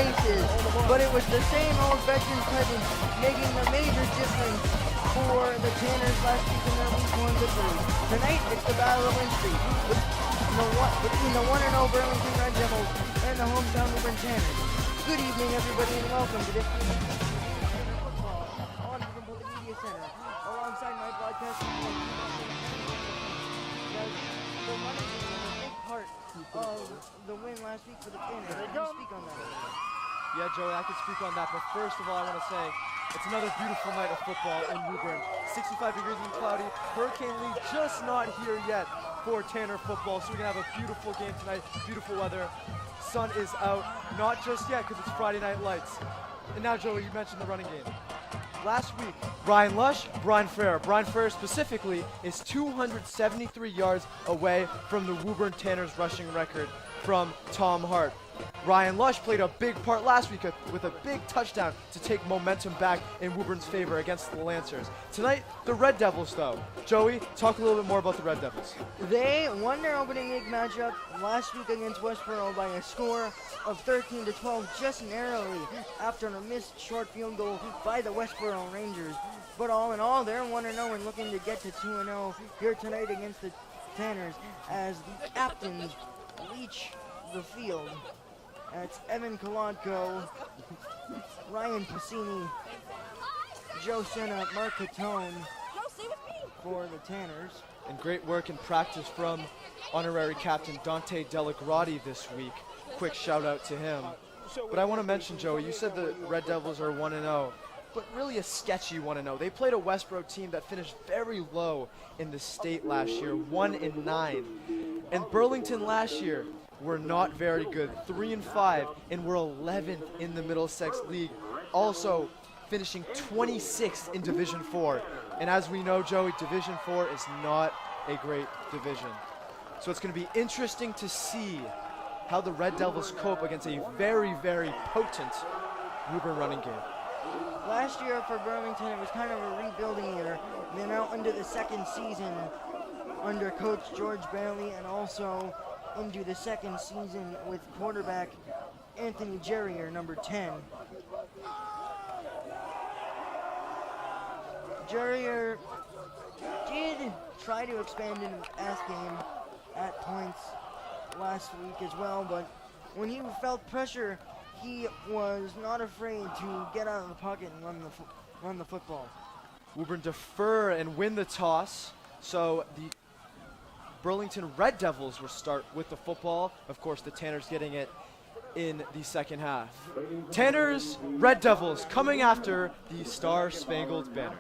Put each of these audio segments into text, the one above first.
faces, but it was the same old veteran presence making the major difference for the Tanners last week in their week 1 victory. Tonight, it's the Battle of Lynch Street between the 1-0 Burlington Red Devils and the hometown Woburn Tanners. Good evening, everybody, and welcome to this week's football on the Public Media Center. Alongside my broadcast, the running game was a big part of the win last week for the Tanners. Can you speak on that? Yeah, Joey, I could speak on that, but first of all, I want to say it's another beautiful night of football in Woburn. 65 degrees and cloudy. Hurricane Lee just not here yet for Tanner football, so we're going to have a beautiful game tonight, beautiful weather. Sun is out, not just yet because it's Friday Night Lights. And now, Joey, you mentioned the running game. Last week, Brian Lush, Brian Frere. Brian Frere specifically is 273 yards away from the Woburn Tanners rushing record from Tom Hart. Ryan Lush played a big part last week with a big touchdown to take momentum back in Woburn's favor against the Lancers. Tonight, the Red Devils, though. Joey, talk a little bit more about the Red Devils. They won their opening league matchup last week against Westboro by a score of 13-12, just narrowly after a missed short field goal by the Westboro Rangers. But all in all, they're 1-0 and looking to get to 2-0 here tonight against the Tanners as the captains reach the field. That's Evan Kolodko, Ryan Piscini, Joe Senna, Mark Catone for the Tanners. And great work in practice from honorary captain Dante Delagrati this week. Quick shout out to him. But I want to mention, Joey, you said the Red Devils are 1-0, but really a sketchy 1-0. They played a Westboro team that finished very low in the state last year, 1-9. And Burlington last year were not very good, 3-5, and were 11th in the Middlesex League, also finishing 26th in Division 4. And as we know, Joey, Division 4 is not a great division. So it's going to be interesting to see how the Red Devils cope against a very, very potent Woburn running game. Last year for Burlington, it was kind of a rebuilding year. They're now under the second season under Coach George Bailey, and also into the second season with quarterback Anthony Jerrier, number 10. Jerrier did try to expand in the pass game at points last week as well, but when he felt pressure, he was not afraid to get out of the pocket and run the football. Woburn defer and win the toss, so the Burlington Red Devils will start with the football. Of course, the Tanners getting it in the second half. Tanners, Red Devils coming after the Star-Spangled Banner.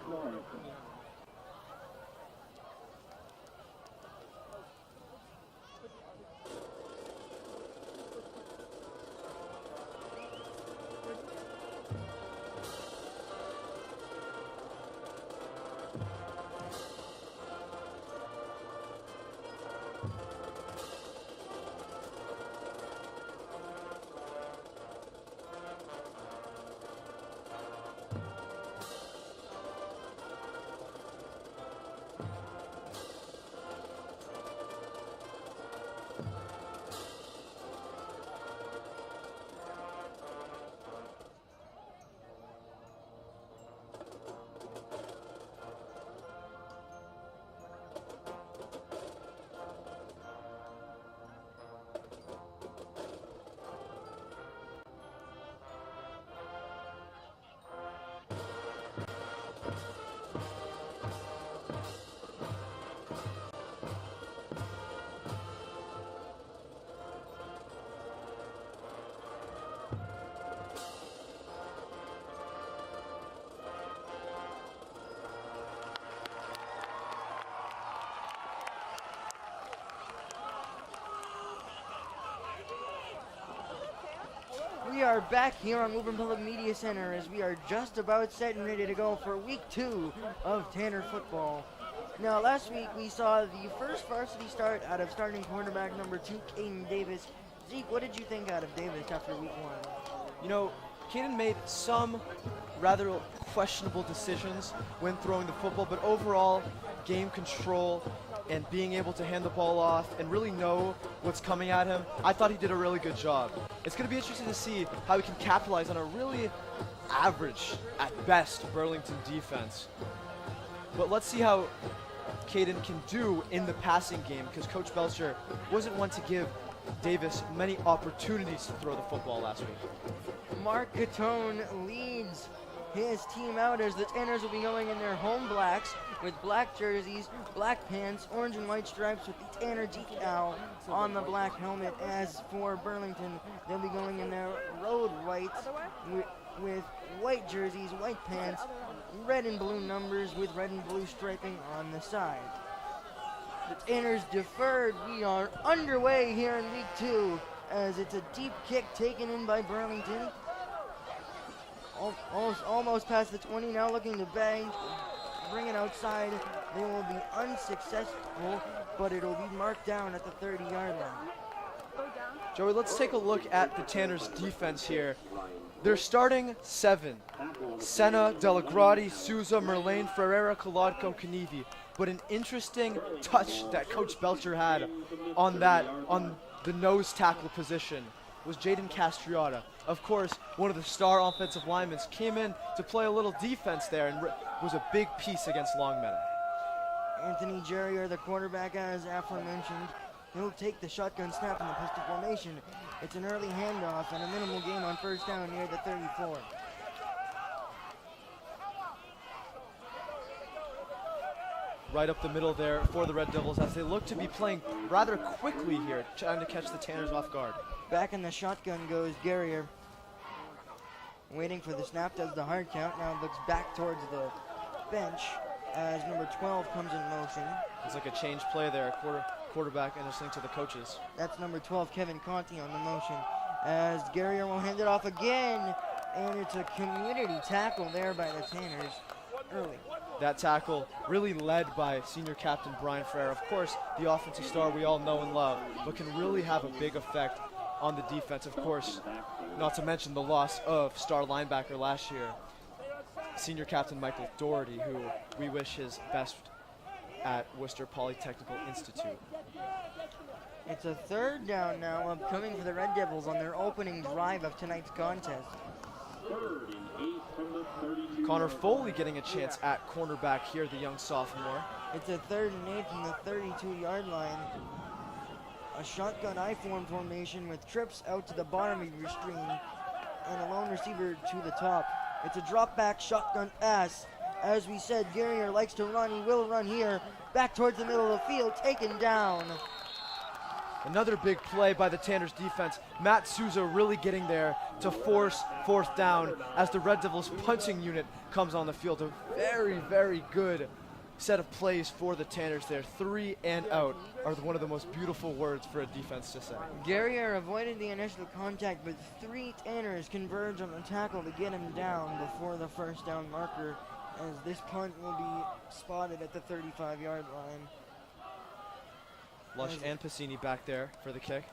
We are back here on Woburn Public Media Center as we are just about set and ready to go for week 2 of Tanner football. Now, last week we saw the first varsity start out of starting quarterback number 2, Caden Davis. Zeke, what did you think out of Davis after week 1? You know, Caden made some rather questionable decisions when throwing the football, but overall, game control, and being able to hand the ball off and really know what's coming at him, I thought he did a really good job. It's going to be interesting to see how he can capitalize on a really average, at best, Burlington defense. But let's see how Caden can do in the passing game, because Coach Belcher wasn't one to give Davis many opportunities to throw the football last week. Mark Catone leads his team out as the Tanners will be going in their home blacks with black jerseys, black pants, orange and white stripes with the Tanner decal on the black helmet. As for Burlington, they'll be going in their road whites with white jerseys, white pants, red and blue numbers with red and blue striping on the side. The Tanners deferred. We are underway here in week 2 as it's a deep kick taken in by Burlington. Almost past the 20 now, looking to bang, bring it outside. They will be unsuccessful, but it'll be marked down at the 30-yard line. Joey, let's take a look at the Tanners defense here. They're starting 7. Senna, Delagrati, Souza, Merlane, Ferreira, Kolodko, Kanivi. But an interesting touch that Coach Belcher had on the nose tackle position was Jaden Castriota. Of course, one of the star offensive linemen came in to play a little defense there and was a big piece against Longmeadow. Anthony Jerrier, the quarterback, as aforementioned, he'll take the shotgun snap in the pistol formation. It's an early handoff and a minimal gain on first down near the 34. Right up the middle there for the Red Devils as they look to be playing rather quickly here, trying to catch the Tanners off guard. Back in the shotgun goes Garrier. Waiting for the snap, does the hard count, now looks back towards the bench as number 12 comes in motion. It's like a change play there, quarterback and listening to the coaches. That's number 12, Kevin Conti, on the motion as Garrier will hand it off again, and it's a community tackle there by the Tanners early. That tackle really led by senior captain Brian Ferrer. Of course, the offensive star we all know and love, but can really have a big effect on the defense. Of course, not to mention the loss of star linebacker last year, senior captain Michael Doherty, who we wish his best at Worcester Polytechnical Institute. It's a third down now upcoming for the Red Devils on their opening drive of tonight's contest. Connor Foley getting a chance at cornerback here, the young sophomore. It's a 3rd and 8 from the 32-yard line. A shotgun I-form formation with trips out to the bottom of your screen and a lone receiver to the top. It's a drop back shotgun pass. As we said, Garrier likes to run. He will run here. Back towards the middle of the field, taken down. Another big play by the Tanners defense. Matt Souza really getting there to force 4th down as the Red Devils punching unit comes on the field. A very, very good set of plays for the Tanners there. 3 and out are one of the most beautiful words for a defense to say. Garrier avoided the initial contact, but 3 Tanners converge on the tackle to get him down before the first down marker, as this punt will be spotted at the 35-yard line. Lush and Pacini back there for the kick.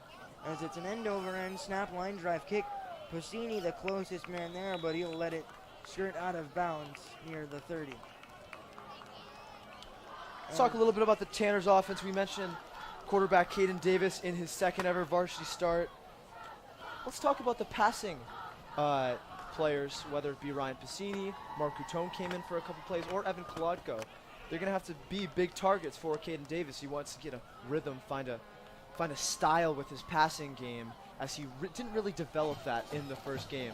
As it's an end-over-end snap line drive kick. Pacini the closest man there, but he'll let it skirt out of bounds near the 30. Let's talk a little bit about the Tanners offense. We mentioned quarterback Caden Davis in his 2nd ever varsity start. Let's talk about the passing players, whether it be Ryan Pacini, Mark Coutone came in for a couple plays, or Evan Kolodko. They're going to have to be big targets for Caden Davis. He wants to get a rhythm, find a style with his passing game, as he didn't really develop that in the first game.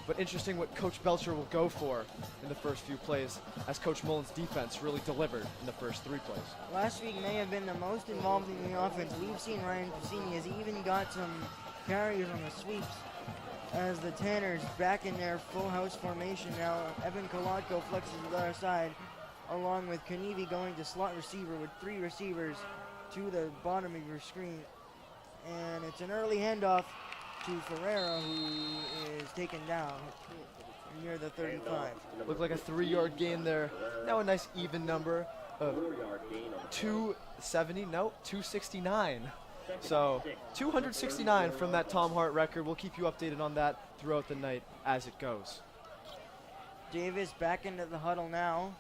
But interesting what Coach Belcher will go for in the first few plays, as Coach Mullen's defense really delivered in the first 3 plays. Last week may have been the most involved in the offense. We've seen Ryan Pacini as he even got some carries on the sweeps, as the Tanners back in their full house formation now. Evan Kolodko flexes to the other side, along with Kanivi going to slot receiver with 3 receivers to the bottom of your screen. And it's an early handoff to Ferreira, who is taken down near the 35. Looked like a 3-yard gain there. Now a nice even number of 269. So 269 from that Tom Hart record. We'll keep you updated on that throughout the night as it goes. Davis back into the huddle now.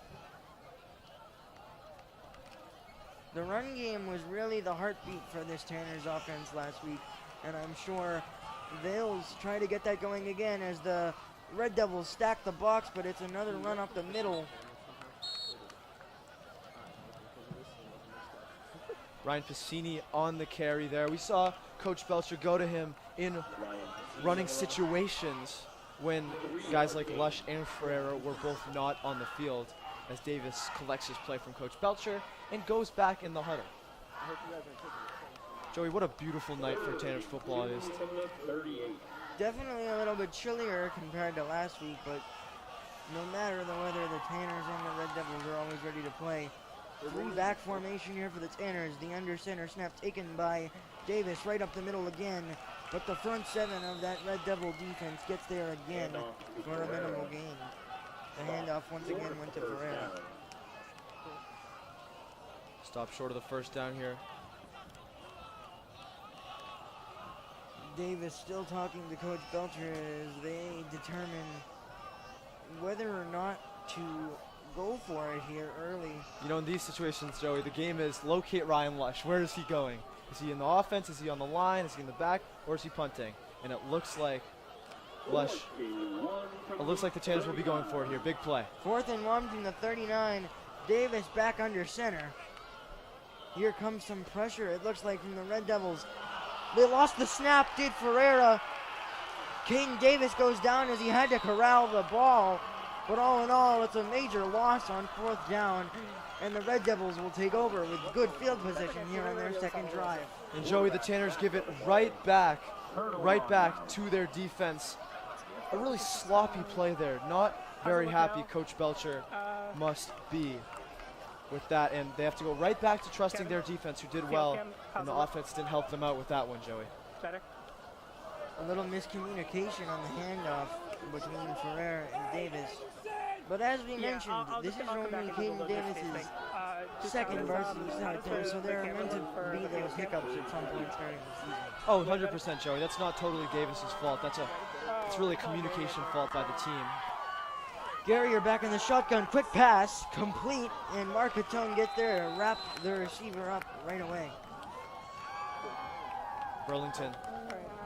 The run game was really the heartbeat for this Tanner's offense last week, and I'm sure they'll try to get that going again as the Red Devils stack the box, but it's another run up the middle. Ryan Piscini on the carry there. We saw Coach Belcher go to him in running situations when guys like Lush and Ferreira were both not on the field, as Davis collects his play from Coach Belcher and goes back in the huddle. Joey, what a beautiful night for Tanner's football it is. Definitely a little bit chillier compared to last week, but no matter the weather, the Tanners and the Red Devils are always ready to play. Three-back formation here for the Tanners. The under center snap taken by Davis right up the middle again, but the front seven of that Red Devil defense gets there again for a minimal gain. The handoff once again went to Ferreira. Stop short of the first down here. Davis still talking to Coach Belcher as they determine whether or not to go for it here early. You know, in these situations, Joey, the game is locate Ryan Lush. Where is he going? Is he in the offense? Is he on the line? Is he in the back? Or is he punting? And it looks like Lush, it looks like the Tanners will be going for it here. Big play. 4th and 1 from the 39. Davis back under center. Here comes some pressure, it looks like, from the Red Devils. They lost the snap, did Ferreira. Caden Davis goes down as he had to corral the ball. But all in all, it's a major loss on 4th down, and the Red Devils will take over with good field position here on their second drive. And Joey, the Tanners give it right back to their defense. A really sloppy play there. Not very happy Coach Belcher must be with that, and they have to go right back to trusting their defense, who did well, and the offense didn't help them out with that one, Joey. A little miscommunication on the handoff between Ferreira and Davis. But as we mentioned, this is only Caden Davis's second varsity start there, so there are meant to be those hiccups at some point starting the season. Oh, 100%, Joey. That's not totally Davis's fault. It's really a communication fault by the team. Garrier back in the shotgun, quick pass, complete, and Marcatone gets there, wrap the receiver up right away. Burlington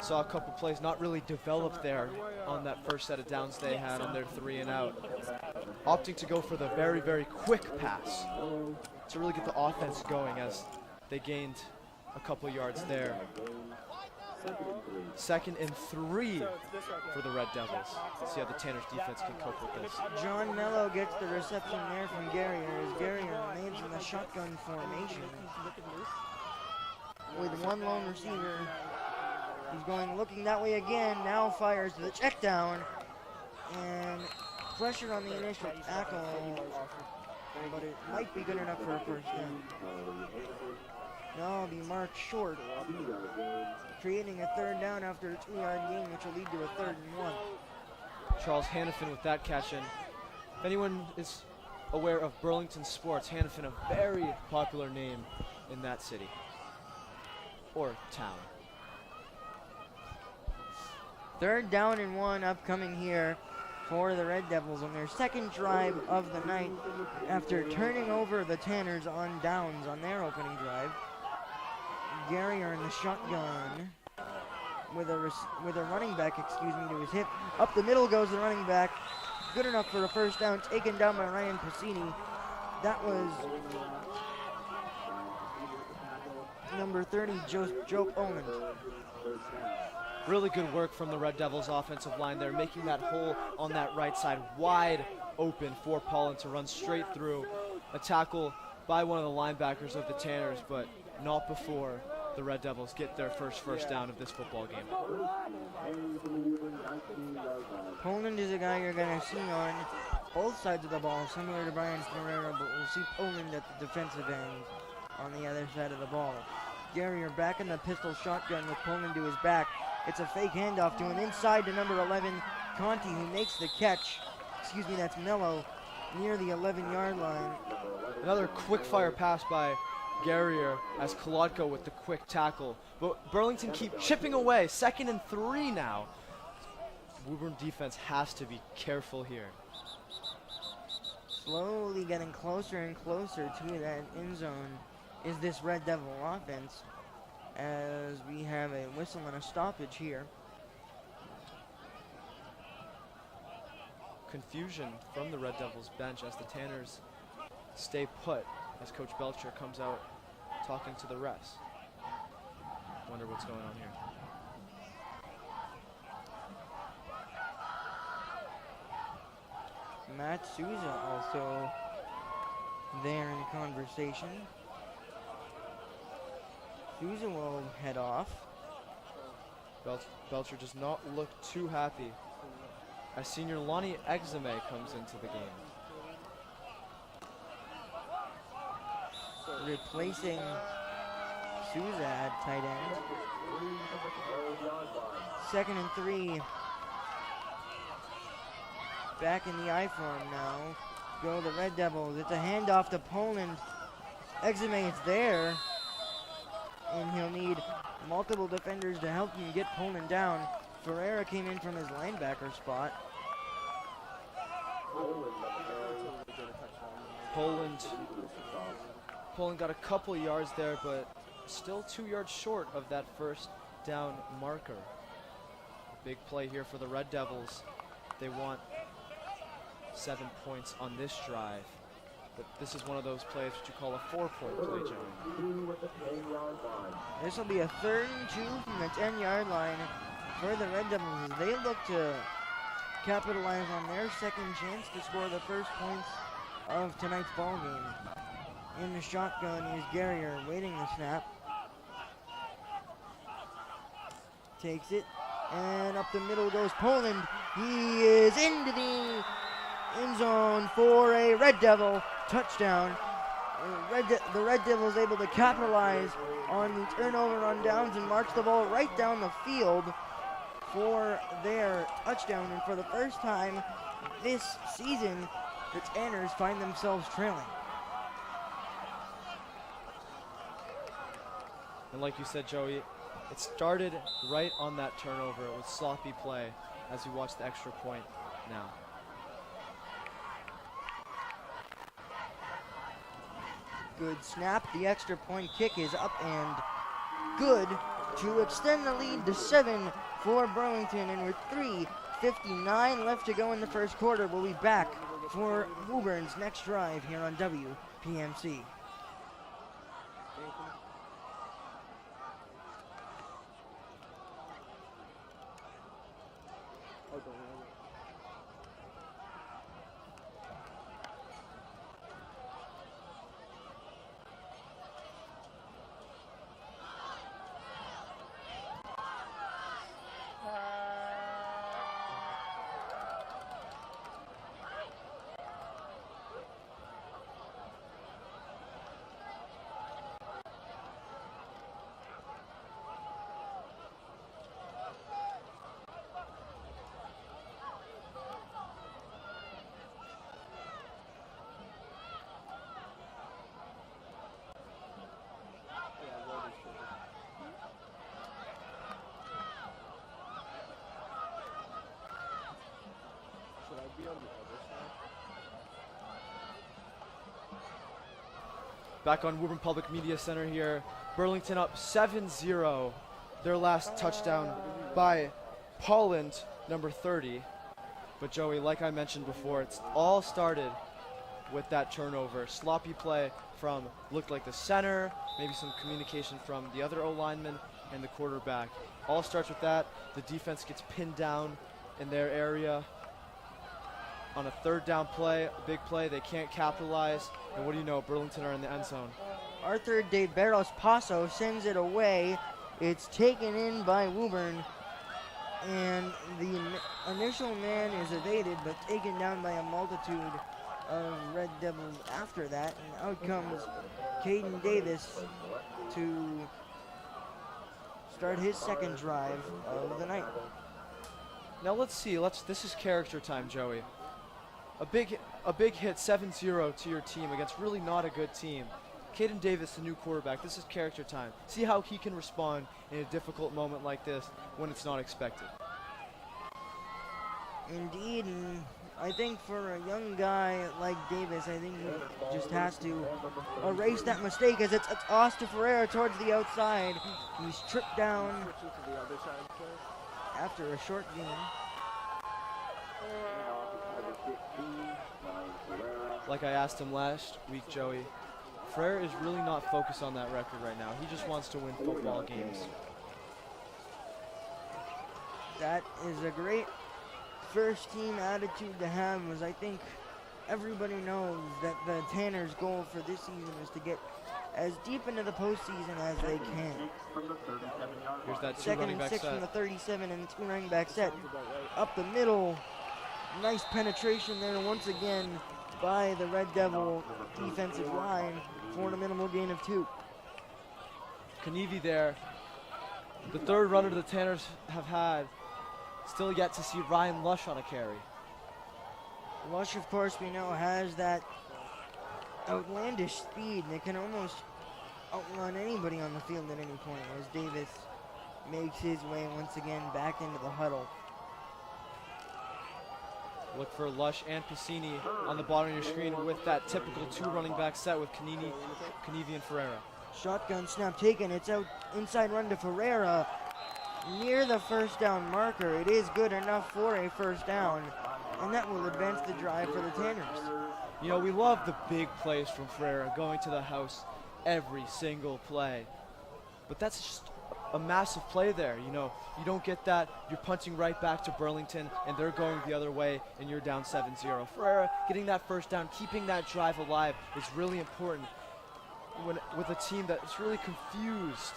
saw a couple plays not really develop there on that first set of downs they had on their 3 and out. Opting to go for the very, very quick pass to really get the offense going as they gained a couple yards there. 2nd and 3 for the Red Devils. See how the Tanners defense can cope with this. John Mello gets the reception there from Garrier as Garrier remains in the shotgun formation with one lone receiver. He's going looking that way again, now fires to the check down, and pressure on the initial tackle, but it might be good enough for a first down. No, be marked short, creating a 3rd down after a 2-yard gain, which will lead to a 3rd and 1. Charles Hannafin with that catch in. If anyone is aware of Burlington sports, Hannafin, a very popular name in that city or town. 3rd down and 1 upcoming here for the Red Devils on their second drive of the night after turning over the Tanners on downs on their opening drive. Garrier in the shotgun with a running back, to his hip. Up the middle goes the running back. Good enough for a first down, taken down by Ryan Piscini. That was number 30, Joe Poland. Really good work from the Red Devils offensive line there, making that hole on that right side wide open for Poland to run straight through. A tackle by one of the linebackers of the Tanners, but not before the Red Devils get their first down of this football game. Poland is a guy you're going to see on both sides of the ball, similar to Brian Ferreira, but we'll see Poland at the defensive end on the other side of the ball. Garrier back in the pistol shotgun with Poland to his back. It's a fake handoff to an inside to number 11, Conti, who makes the catch. That's Mello near the 11-yard line. Another quick fire pass by Garrier as Kolodko with the quick tackle. But Burlington keep chipping away. 2nd and 3 now. Woburn defense has to be careful here. Slowly getting closer and closer to that end zone is this Red Devil offense, as we have a whistle and a stoppage here. Confusion from the Red Devils bench as the Tanners stay put as Coach Belcher comes out talking to the refs. Wonder what's going on here. Matt Souza also there in conversation. Souza will head off. Belcher does not look too happy as senior Lonnie Exame comes into the game. Replacing Souza at tight end. 2nd and 3. Back in the I form now. Go the Red Devils. It's a handoff to Poland. Exame is there. And he'll need multiple defenders to help him get Poland down. Ferreira came in from his linebacker spot. Poland got a couple yards there, but still 2 yards short of that first down marker. Big play here for the Red Devils. They want 7 points on this drive. But this is one of those plays that you call a 4-point play, Joey. This will be a 3rd and 2 from the 10-yard line for the Red Devils as they look to capitalize on their second chance to score the first points of tonight's ball game. In the shotgun is Garrier waiting the snap. Takes it, and up the middle goes Poland. He is into the end zone for a Red Devil touchdown. The Red Devils able to capitalize on the turnover on downs and march the ball right down the field for their touchdown. And for the first time this season, the Tanners find themselves trailing. And like you said, Joey, it started right on that turnover. It was sloppy play as you watch the extra point now. Good snap. The extra point kick is up and good to extend the lead to 7 for Burlington. And with 3:59 left to go in the first quarter, we'll be back for Woburn's next drive here on WPMC. Back on Woburn Public Media Center here. Burlington up 7-0. Their last touchdown by Poland, number 30. But Joey, like I mentioned before, it's all started with that turnover. Sloppy play from, looked like the center, maybe some communication from the other O-lineman and the quarterback. All starts with that. The defense gets pinned down in their area. On a 3rd down play, a big play, they can't capitalize. And what do you know, Burlington are in the end zone. Arthur De Barros Paso sends it away. It's taken in by Woburn. And the initial man is evaded, but taken down by a multitude of Red Devils after that. And out comes Caden Davis to start his second drive of the night. Now let's see, this is character time, Joey. A big hit, 7-0 to your team against really not a good team. Caden Davis, the new quarterback, this is character time. See how he can respond in a difficult moment like this when it's not expected. Indeed, and I think for a young guy like Davis, I think he just has to erase that mistake as it's Osta Ferreira towards the outside. He's tripped down after a short game. Like I asked him last week, Joey, Ferreira is really not focused on that record right now. He just wants to win football games. That is a great first team attitude to have, as I think everybody knows that the Tanners' goal for this season is to get as deep into the postseason as they can. Here's that Second and 6 from the 37 and 2 running back set. Up the middle. Nice penetration there once again by the Red Devil defensive line for a minimal gain of 2. Kanivi there. The third runner the Tanners have had. Still yet to see Ryan Lush on a carry. Lush, of course, we know has that outlandish speed and it can almost outrun anybody on the field at any point as Davis makes his way once again back into the huddle. Look for Lush and Piscini on the bottom of your screen with that typical 2 running back set with Kanivi and Ferreira. Shotgun snap taken. It's out inside run to Ferreira. Near the first down marker. It is good enough for a first down, and that will advance the drive for the Tanners. You know, we love the big plays from Ferreira, going to the house every single play. But that's just a massive play there. You know, you don't get that. You're punching right back to Burlington, and they're going the other way, and you're down 7-0. Ferreira getting that first down, keeping that drive alive is really important with a team that's really confused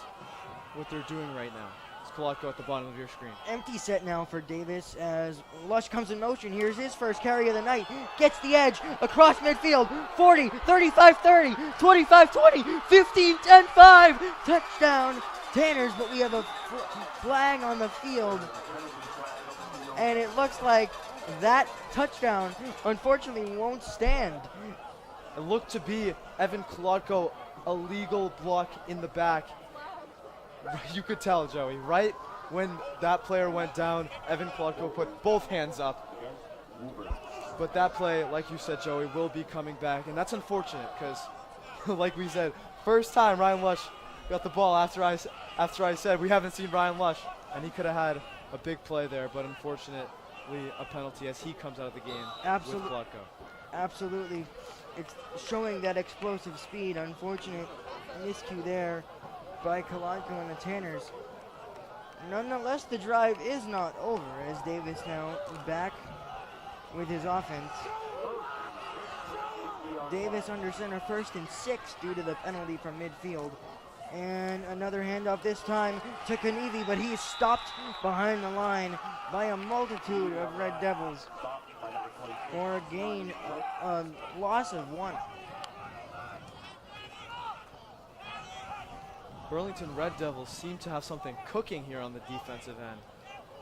what they're doing right now. Kolotko at the bottom of your screen. Empty set now for Davis as Lush comes in motion. Here's his first carry of the night. Gets the edge across midfield. 40, 35, 30, 25, 20, 15, 10, 5. Touchdown Tanners, but we have a flag on the field. And it looks like that touchdown unfortunately won't stand. It looked to be Evan Kolotko, a legal block in the back. You could tell, Joey, right when that player went down, Evan Kolotko put both hands up. But that play, like you said, Joey, will be coming back. And that's unfortunate because, like we said, first time Ryan Lush got the ball after I said we haven't seen Ryan Lush. And he could have had a big play there, but unfortunately a penalty as he comes out of the game with Kolotko. Absolutely. It's showing that explosive speed. Unfortunate miscue there by Kolotko and the Tanners. Nonetheless, the drive is not over as Davis now back with his offense. Davis under center, 1st and 6 due to the penalty from midfield. And another handoff this time to Kanivi, but he's stopped behind the line by a multitude of Red Devils for a loss of 1. Burlington Red Devils seem to have something cooking here on the defensive end.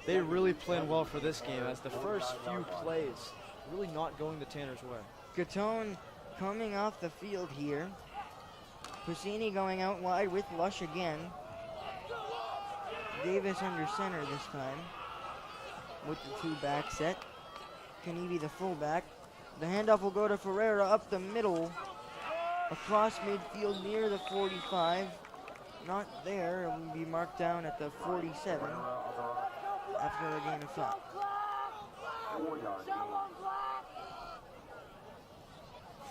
They really playing well for this game as the first few plays really not going the Tanners' way. Gatone coming off the field here. Pusini going out wide with Lush again. Davis under center this time with the 2 back set. Kanivi the fullback. The handoff will go to Ferreira up the middle. Across midfield near the 45. Not there. It will be marked down at the 47 after a gain of 5.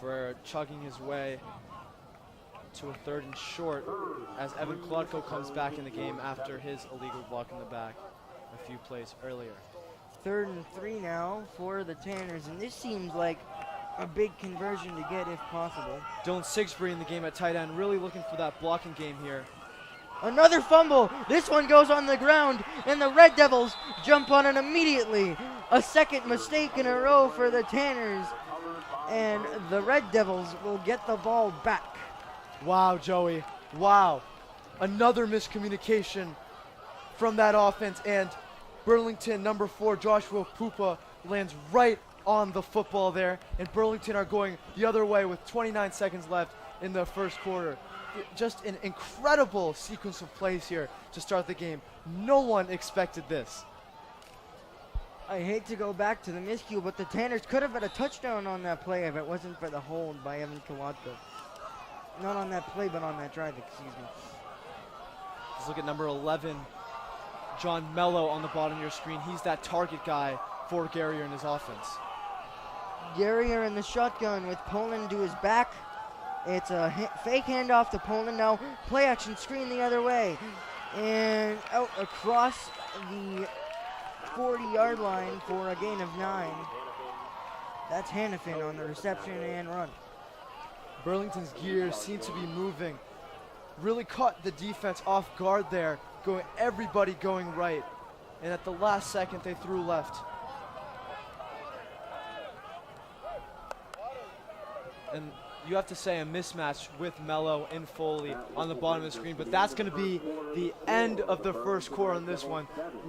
Ferreira chugging his way to a 3rd and short as Evan Kolotko comes back in the game after his illegal block in the back a few plays earlier. 3rd and 3 now for the Tanners, and this seems like a big conversion to get if possible. Dylan Sigsbury in the game at tight end, really looking for that blocking game here. Another fumble. This one goes on the ground, and the Red Devils jump on it immediately. A second mistake in a row for the Tanners, and the Red Devils will get the ball back. Wow, Joey. Wow. Another miscommunication from that offense, and Burlington number 4, Joshua Pupa, lands right on the football there, and Burlington are going the other way with 29 seconds left in the first quarter. Just an incredible sequence of plays here to start the game. No one expected this. I hate to go back to the miscue, but the Tanners could have had a touchdown on that play if it wasn't for the hold by Evan Kawatka. Not on that play, but on that drive, excuse me. Let's look at number 11, John Mello on the bottom of your screen. He's that target guy for Garrier in his offense. Garrier in the shotgun with Poland to his back. It's a fake handoff to Poland. Now play action screen the other way. And out across the 40-yard line for a gain of 9. That's Hannafin on the reception and run. Burlington's gears seem to be moving. Really caught the defense off guard there, everybody going right. And at the last second, they threw left. And you have to say a mismatch with Mello and Foley on the bottom of the screen, but that's going to be the end of the first quarter on this one.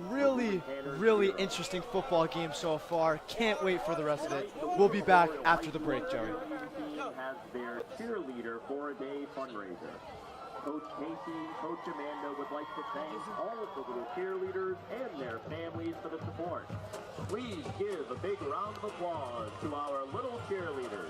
Really, really interesting football game so far. Can't wait for the rest of it. We'll be back after the break, Joey. Has their cheerleader for a day fundraiser. Coach Casey, Coach Amanda would like to thank all of the little cheerleaders and their families for the support. Please give a big round of applause to our little cheerleaders.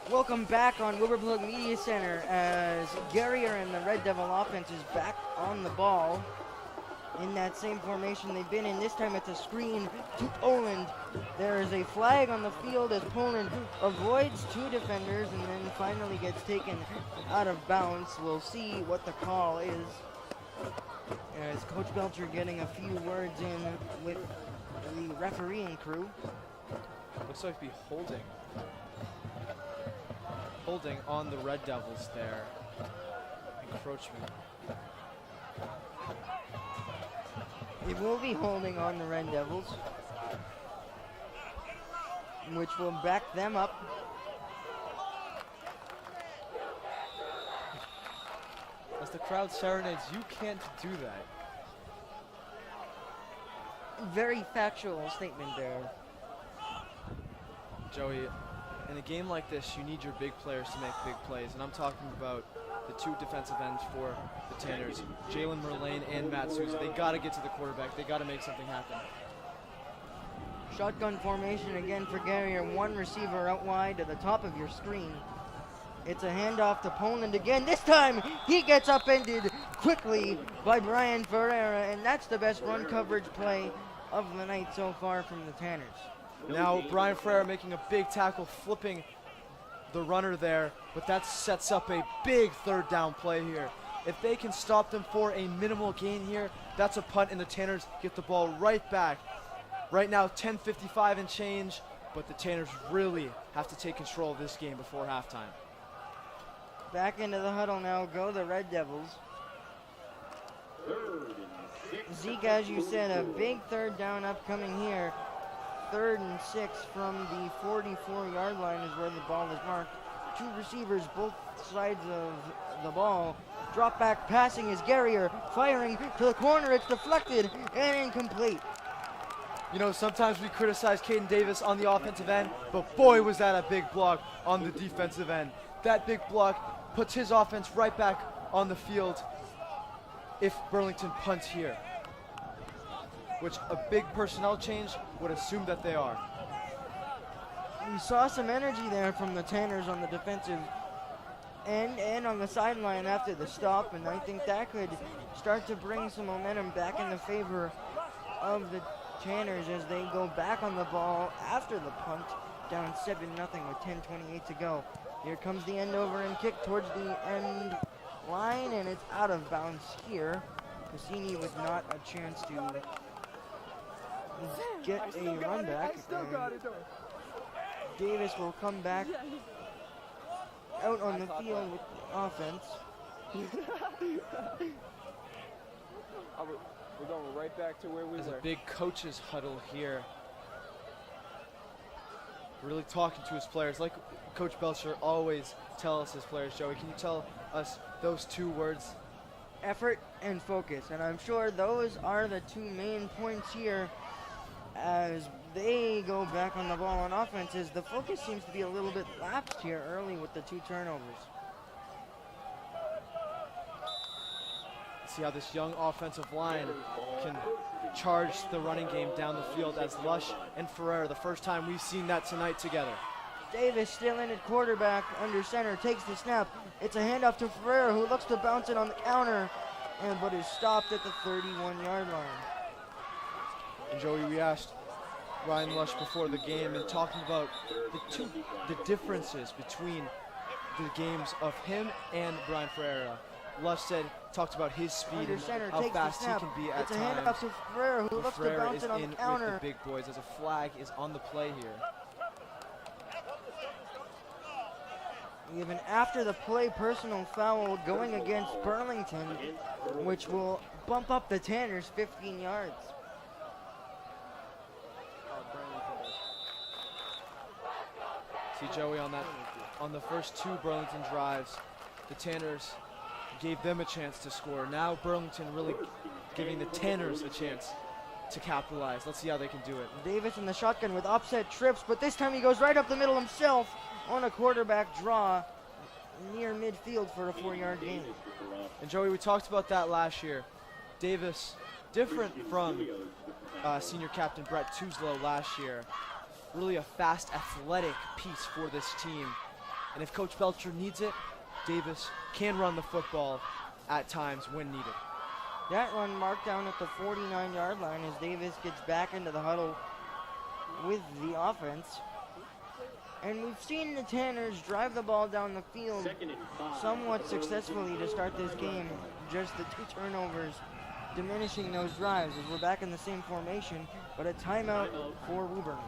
Welcome back on Woburn Media Center as Garrier and the Red Devil offense is back on the ball in that same formation they've been in. This time it's a screen to Poland. There is a flag on the field as Poland avoids 2 defenders and then finally gets taken out of bounds. We'll see what the call is as Coach Belcher getting a few words in with the refereeing crew. Looks like to be holding on the Red Devils there. Encroachment. It will be holding on the Red Devils, which will back them up. As the crowd serenades, you can't do that. Very factual statement there. Joey, in a game like this, you need your big players to make big plays, and I'm talking about the 2 defensive ends for the Tanners, Jalen Merlane and Matt Souza. They got to get to the quarterback. They got to make something happen. Shotgun formation again for Garrier. 1 receiver out wide to the top of your screen. It's a handoff to Poland again. This time, he gets upended quickly by Brian Ferreira, and that's the best run coverage play of the night so far from the Tanners. Now Brian Ferreira making a big tackle, flipping the runner there, but that sets up a big 3rd down play here. If they can stop them for a minimal gain here, that's a punt, and the Tanners get the ball right back. Right now, 10:55 and change, but the Tanners really have to take control of this game before halftime. Back into the huddle now go the Red Devils. Zeke, as you said, a big 3rd down upcoming here. 3rd and 6 from the 44-yard line is where the ball is marked. 2 receivers both sides of the ball. Drop back passing is Garrier firing to the corner. It's deflected and incomplete. You know, sometimes we criticize Caden Davis on the offensive end, but boy, was that a big block on the defensive end. That big block puts his offense right back on the field if Burlington punts here, which a big personnel change would assume that they are. We saw some energy there from the Tanners on the defensive end and on the sideline after the stop, and I think that could start to bring some momentum back in the favor of the Tanners as they go back on the ball after the punt down 7-0 with 10:28 to go. Here comes the end over and kick towards the end line, and it's out of bounds here. Cassini with not a chance to get a run back. Davis will come back out on the field with the offense. We're going right back to where we There's were. a big coach's huddle here. Really talking to his players, like Coach Belcher always tells his players. Joey, can you tell us those two words? Effort and focus, and I'm sure those are the two main points here as they go back on the ball on offenses. The focus seems to be a little bit lapsed here early with the 2 turnovers. See how this young offensive line can charge the running game down the field as Lush and Ferreira, the first time we've seen that tonight together. Davis still in at quarterback under center, takes the snap. It's a handoff to Ferreira, who looks to bounce it on the counter, but is stopped at the 31-yard line. And Joey, we asked Ryan Lush before the game and talking about the differences between the games of him and Brian Ferreira. Lush talked about his speed Under and center, how takes fast the he snap. can be at it's a times. handoff to Ferreira, who looks to Ferreira bounce is it on the in with counter. the big boys as a flag is on the play here. Even after the play, personal foul going against Burlington, which will bump up the Tanners 15 yards. See Joey on the first 2 Burlington drives, the Tanners gave them a chance to score. Now Burlington really giving the Tanners a chance to capitalize. Let's see how they can do it. Davis in the shotgun with offset trips, but this time he goes right up the middle himself on a quarterback draw near midfield for a 4-yard gain. And Joey, we talked about that last year. Davis, different from senior captain Brett Tuslow last year. Really a fast, athletic piece for this team. And if Coach Belcher needs it, Davis can run the football at times when needed. That run marked down at the 49-yard line as Davis gets back into the huddle with the offense. And we've seen the Tanners drive the ball down the field somewhat successfully to start this game. Just the 2 turnovers diminishing those drives as we're back in the same formation, but a timeout for Woburn.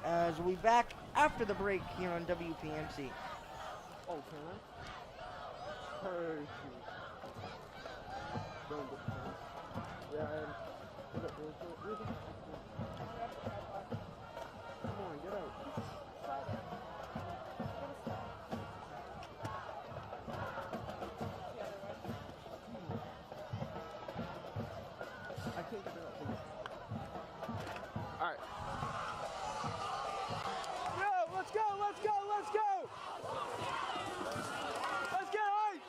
As we back after the break here on WPMC. Oh, can I? Yeah, come on, get out. I can't get it out. All right. Yo, let's go, let's go, let's go! Let's get hype!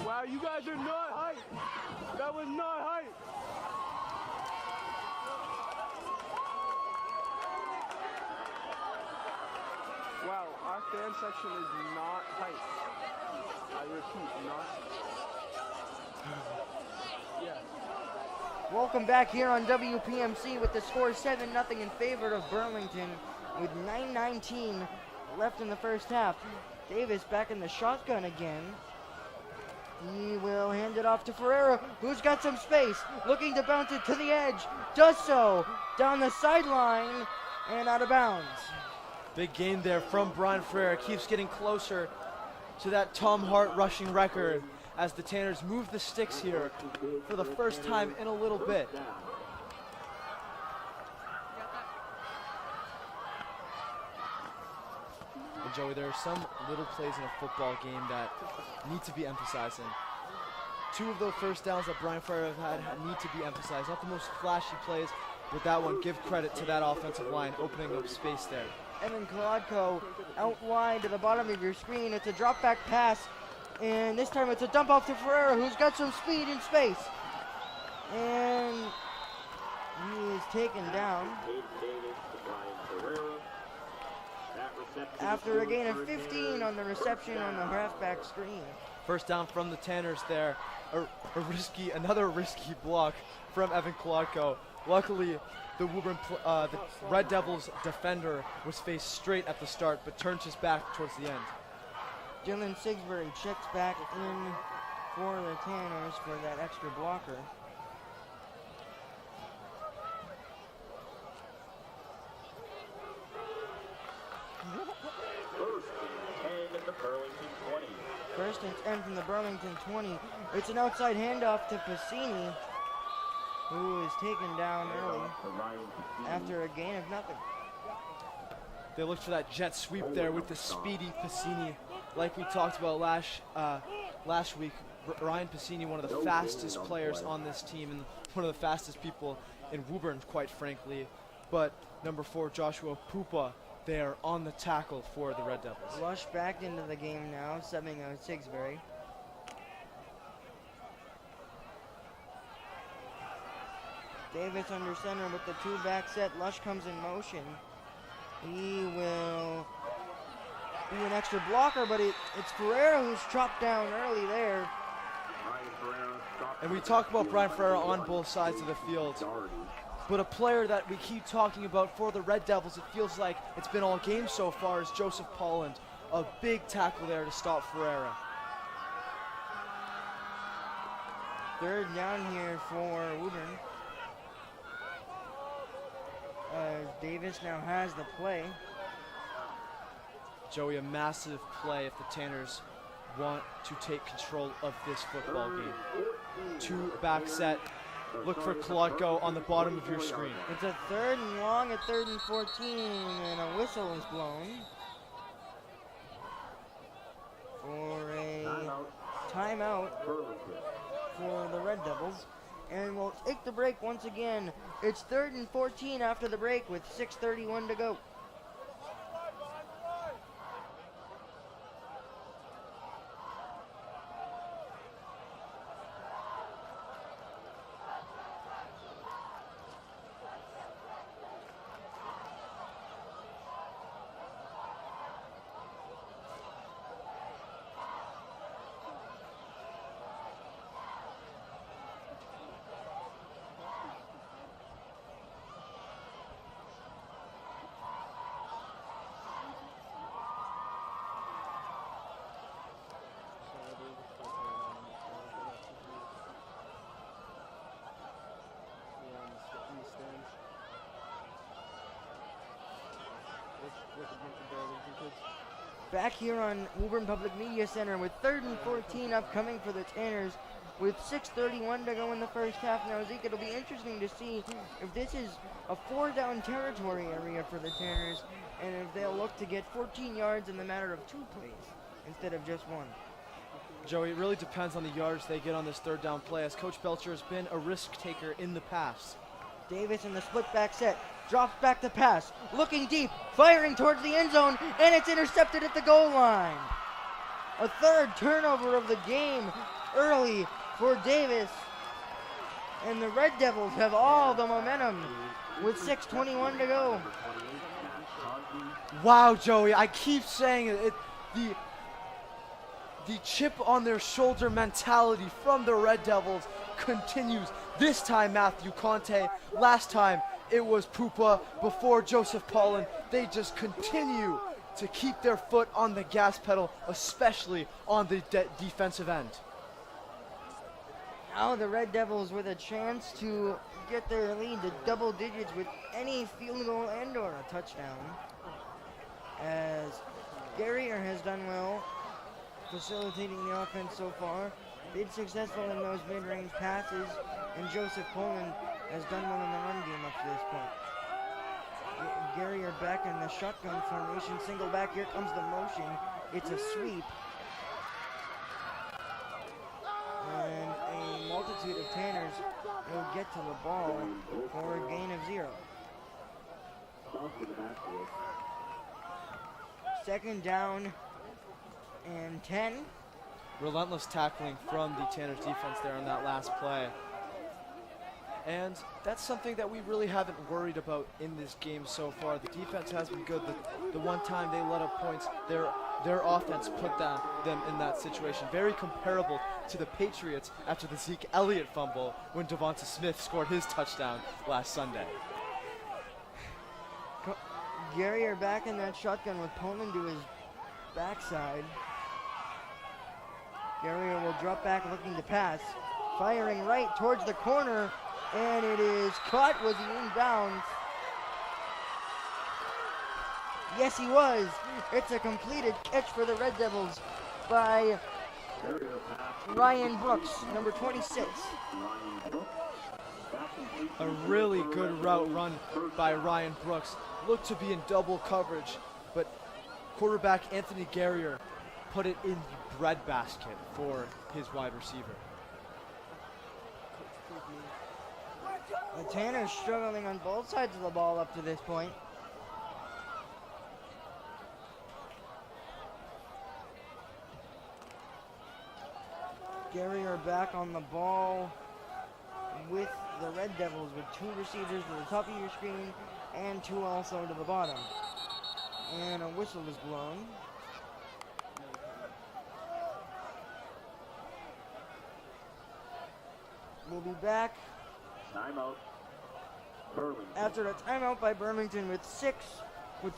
Wow, you guys are not hype. That was not hype. Wow, our fan section is not hype. I repeat, not. Yeah. Welcome back here on WPMC with the score 7-0 in favor of Burlington with 9:19 left in the first half. Davis back in the shotgun again. He will hand it off to Ferreira, who's got some space, looking to bounce it to the edge. Does so down the sideline and out of bounds. Big gain there from Brian Ferreira. Keeps getting closer to that Tom Hart rushing record as the Tanners move the sticks here for the first time in a little bit. And Joey, there are some little plays in a football game that need to be emphasized. And 2 of those first downs that Brian Ferreira had need to be emphasized. Not the most flashy plays, but that one, give credit to that offensive line opening up space there. Evan Kolodko out wide to the bottom of your screen. It's a drop back pass, and this time it's a dump off to Ferreira, who's got some speed in space. And he is taken down after a gain of 15 on the reception on the halfback screen. First down from the Tanners there. Another risky block from Evan Kolodko. Luckily, the Red Devils defender was faced straight at the start, but turned his back towards the end. Dylan Sigsbury checks back in for the Tanners for that extra blocker. First and 10 from the Burlington 20. It's an outside handoff to Piscini, who is taken down early after a gain of nothing. They looked for that jet sweep there with the speedy Piscini. Like we talked about last week, Ryan Piscini, one of the fastest players on this team and one of the fastest people in Woburn, quite frankly. But number 4, Joshua Pupa, there on the tackle for the Red Devils. Lush back into the game now, subbing out Sigsbury. Davis under center with the 2-back set. Lush comes in motion. He will be an extra blocker, but it's Ferreira who's chopped down early there. And we talk about Brian Ferreira on both sides of the field. But a player that we keep talking about for the Red Devils, it feels like it's been all game so far, is Joseph Polland. A big tackle there to stop Ferreira. Third down here for Woburn. Davis now has the play. Joey, a massive play if the Tanners want to take control of this football game. 2-back set. Look for Kolodko on the bottom of your screen. It's a 3rd and long at 3rd and 14, and a whistle is blown for a timeout for the Red Devils. And we'll take the break once again. It's 3rd and 14 after the break with 6:31 to go. Back here on Woburn Public Media Center with 3rd and 14 upcoming for the Tanners with 6:31 to go in the first half. Now, Zeke, it'll be interesting to see if this is a 4-down territory area for the Tanners and if they'll look to get 14 yards in the matter of 2 plays instead of just 1. Joey, it really depends on the yards they get on this 3rd down play, as Coach Belcher has been a risk taker in the past. Davis in the split back set. Drops back to pass, looking deep, firing towards the end zone, and it's intercepted at the goal line. A 3rd turnover of the game early for Davis. And the Red Devils have all the momentum with 6:21 to go. Wow, Joey, I keep saying it. The chip on their shoulder mentality from the Red Devils continues. This time, Matthew Conte. Last time, it was Pupa. Before, Joseph Polland. They just continue to keep their foot on the gas pedal, especially on the defensive end. Now the Red Devils with a chance to get their lead to double digits with any field goal and or a touchdown. As Garrier has done well facilitating the offense so far. Been successful in those mid-range passes, and Joseph Polland has done well in the run game up to this point. Garrier back in the shotgun formation, single back, here comes the motion. It's a sweep. And a multitude of Tanners will get to the ball for a gain of 0. 2nd down and 10. Relentless tackling from the Tanners defense there on that last play. And that's something that we really haven't worried about in this game so far. The defense has been good. The one time they let up points, their offense put them in that situation. Very comparable to the Patriots after the Zeke Elliott fumble when Devonta Smith scored his touchdown last Sunday. Gary are back in that shotgun with Pullman to his backside. Gary will drop back looking to pass. Firing right towards the corner, and it is caught. Was he in bounds? Yes, he was. It's a completed catch for the Red Devils by Ryan Brooks, number 26. A really good route run by Ryan Brooks. Looked to be in double coverage, but quarterback Anthony Guerrier put it in the breadbasket for his wide receiver. The Tanners struggling on both sides of the ball up to this point. Gary are back on the ball with the Red Devils with 2 receivers to the top of your screen and 2 also to the bottom. And a whistle is blown. We'll be back Timeout. Burlington. after a timeout by Burlington with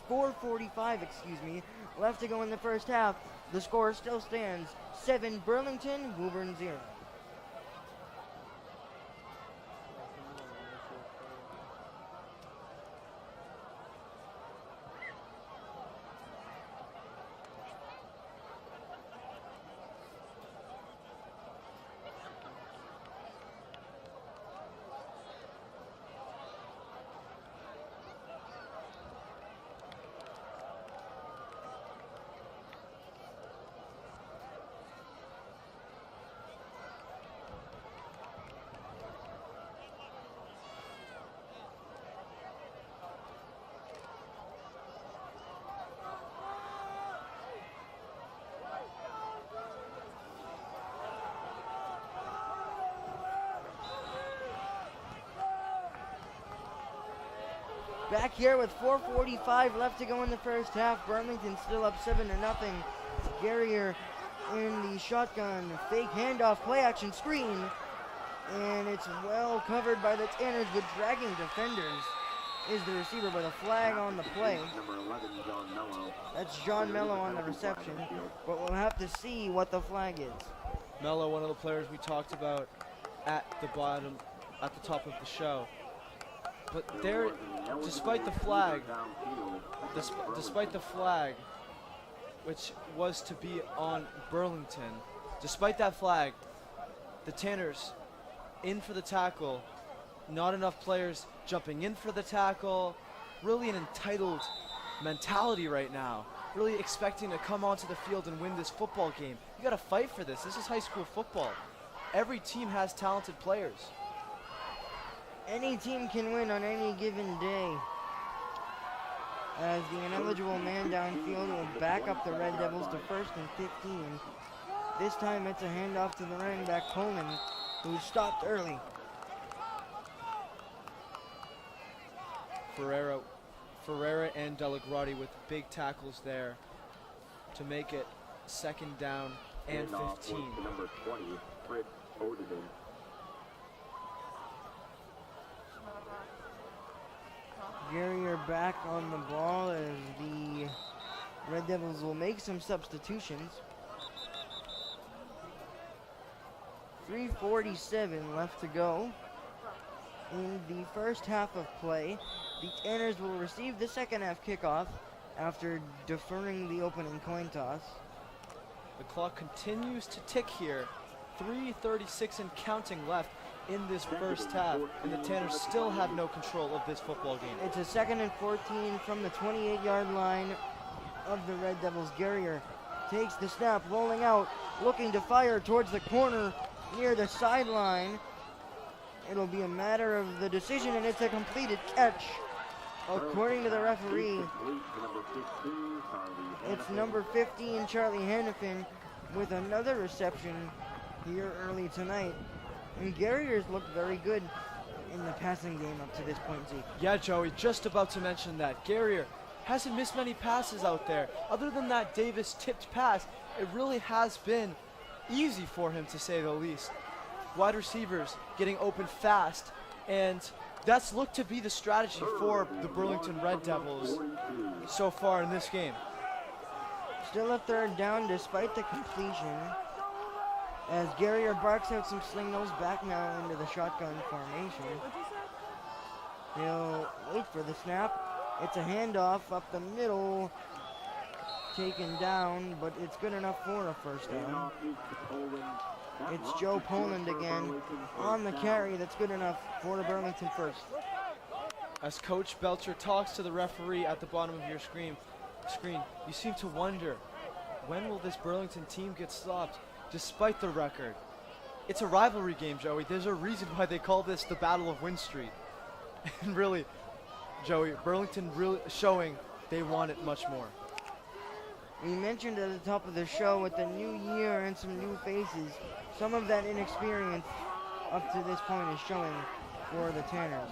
4:45, left to go in the first half. The score still stands 7 Burlington, Woburn 0. Back here with 4:45 left to go in the first half. Burlington still up 7-0. Guerrier in the shotgun. Fake handoff, play action screen. And it's well covered by the Tanners with dragging defenders. Is the receiver with a flag on the play. Number 11, John Mello. That's John Mello on the reception. But we'll have to see what the flag is. Mello, one of the players we talked about at the top of the show. But there, despite the flag, which was to be on Burlington, despite that flag, the Tanners in for the tackle, not enough players jumping in for the tackle, really an entitled mentality right now, really expecting to come onto the field and win this football game. You gotta fight for this. This is high school football. Every team has talented players. Any team can win on any given day. As the ineligible man downfield will back up the Red Devils to 1st and 15. This time it's a handoff to the running back Coleman, who stopped early. Ferreira and Delagrati with big tackles there to make it 2nd down and 15. Number 20, Fritz Odeden. Gary are back on the ball as the Red Devils will make some substitutions. 3:47 left to go in the first half of play. The Tanners will receive the second half kickoff after deferring the opening coin toss. The clock continues to tick here. 3:36 and counting left in this first half, and the Tanners still have no control of this football game. It's a 2nd and 14 from the 28-yard line of the Red Devils. Guerrier takes the snap, rolling out, looking to fire towards the corner near the sideline. It'll be a matter of the decision, and it's a completed catch. According to the referee, it's number 15, Charlie Hannafin, with another reception here early tonight. And Guerrier's looked very good in the passing game up to this point, Zeke. Yeah, Joey, just about to mention that. Garrier hasn't missed many passes out there. Other than that Davis tipped pass, it really has been easy for him, to say the least. Wide receivers getting open fast, and that's looked to be the strategy for the Burlington Red Devils so far in this game. Still a third down despite the completion, as Garrier barks out some signals back now into the shotgun formation. He'll wait for the snap. It's a handoff up the middle, taken down, but it's good enough for a first down. It's Joe Poland again on the carry. That's good enough for the Burlington first. As Coach Belcher talks to the referee at the bottom of your screen, you seem to wonder, when will this Burlington team get stopped despite the record? It's a rivalry game, Joey. There's a reason why they call this the Battle of Win Street. And really, Joey, Burlington really showing they want it much more. We mentioned at the top of the show, with the new year and some new faces, some of that inexperience up to this point is showing for the Tanners.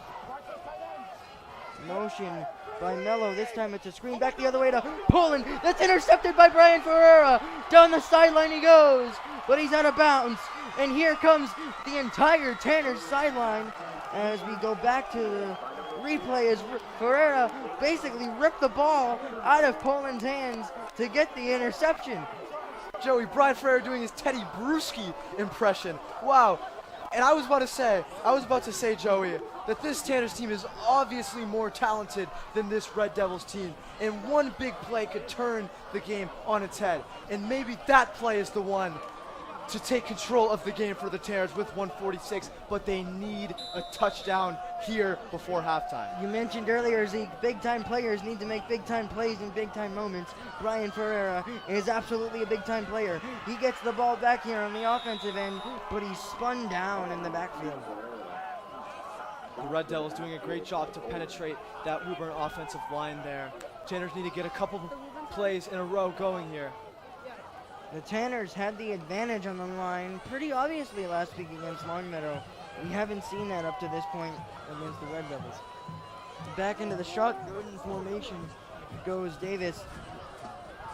Motion by Mello. This time it's a screen back the other way to Poland. That's intercepted by Brian Ferreira. Down the sideline he goes, but he's out of bounds. And here comes the entire Tanners sideline as we go back to the replay, as Ferreira basically ripped the ball out of Poland's hands to get the interception. Joey, Brian Ferreira doing his Teddy Bruschi impression. Wow. And I was about to say, Joey, that this Tanners team is obviously more talented than this Red Devils team. And one big play could turn the game on its head. And maybe that play is the one to take control of the game for the Tanners with 1:46, but they need a touchdown here before halftime. You mentioned earlier, Zeke, big-time players need to make big-time plays in big-time moments. Brian Ferreira is absolutely a big-time player. He gets the ball back here on the offensive end, but he's spun down in the backfield. The Red Devils doing a great job to penetrate that Woburn offensive line there. Tanners need to get a couple plays in a row going here. The Tanners had the advantage on the line pretty obviously last week against Longmeadow. We haven't seen that up to this point against the Red Devils. Back into the shotgun formation goes Davis.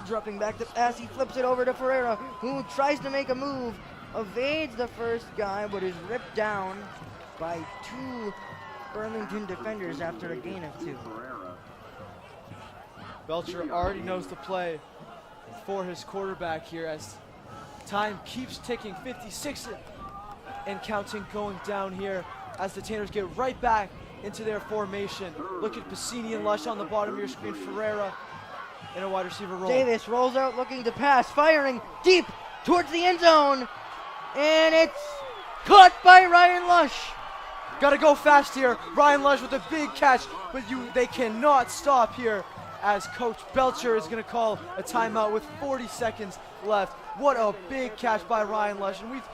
Dropping back to pass, he flips it over to Ferreira, who tries to make a move, evades the first guy, but is ripped down by two Burlington defenders after a gain of 2. Belcher already knows the play for his quarterback here as time keeps ticking. 56 and counting going down here as the Tanners get right back into their formation. Look at Bassini and Lush on the bottom of your screen. Ferreira in a wide receiver role. Davis rolls out looking to pass, firing deep towards the end zone, and it's caught by Ryan Lush. Got to go fast here. Ryan Lush with a big catch, but they cannot stop here as Coach Belcher is going to call a timeout with 40 seconds left. What a big catch by Ryan Lush. And we've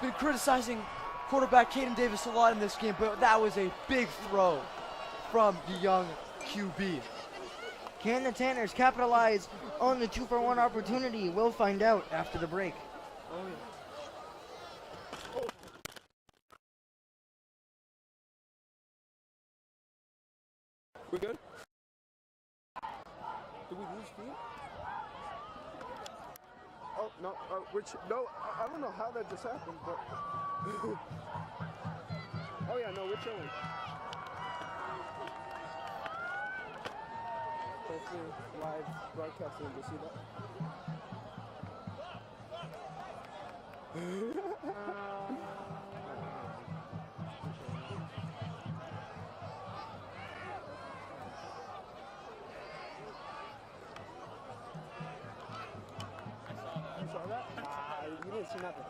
been criticizing quarterback Caden Davis a lot in this game, but that was a big throw from the young QB. Can the Tanners capitalize on the 2-for-1 opportunity? We'll find out after the break. Oh, yeah. We good? Did we lose feet? Oh, no, I don't know how that just happened, but... oh yeah, no, we're chilling. Hopefully live broadcasting, you see that? You saw that? You didn't see nothing.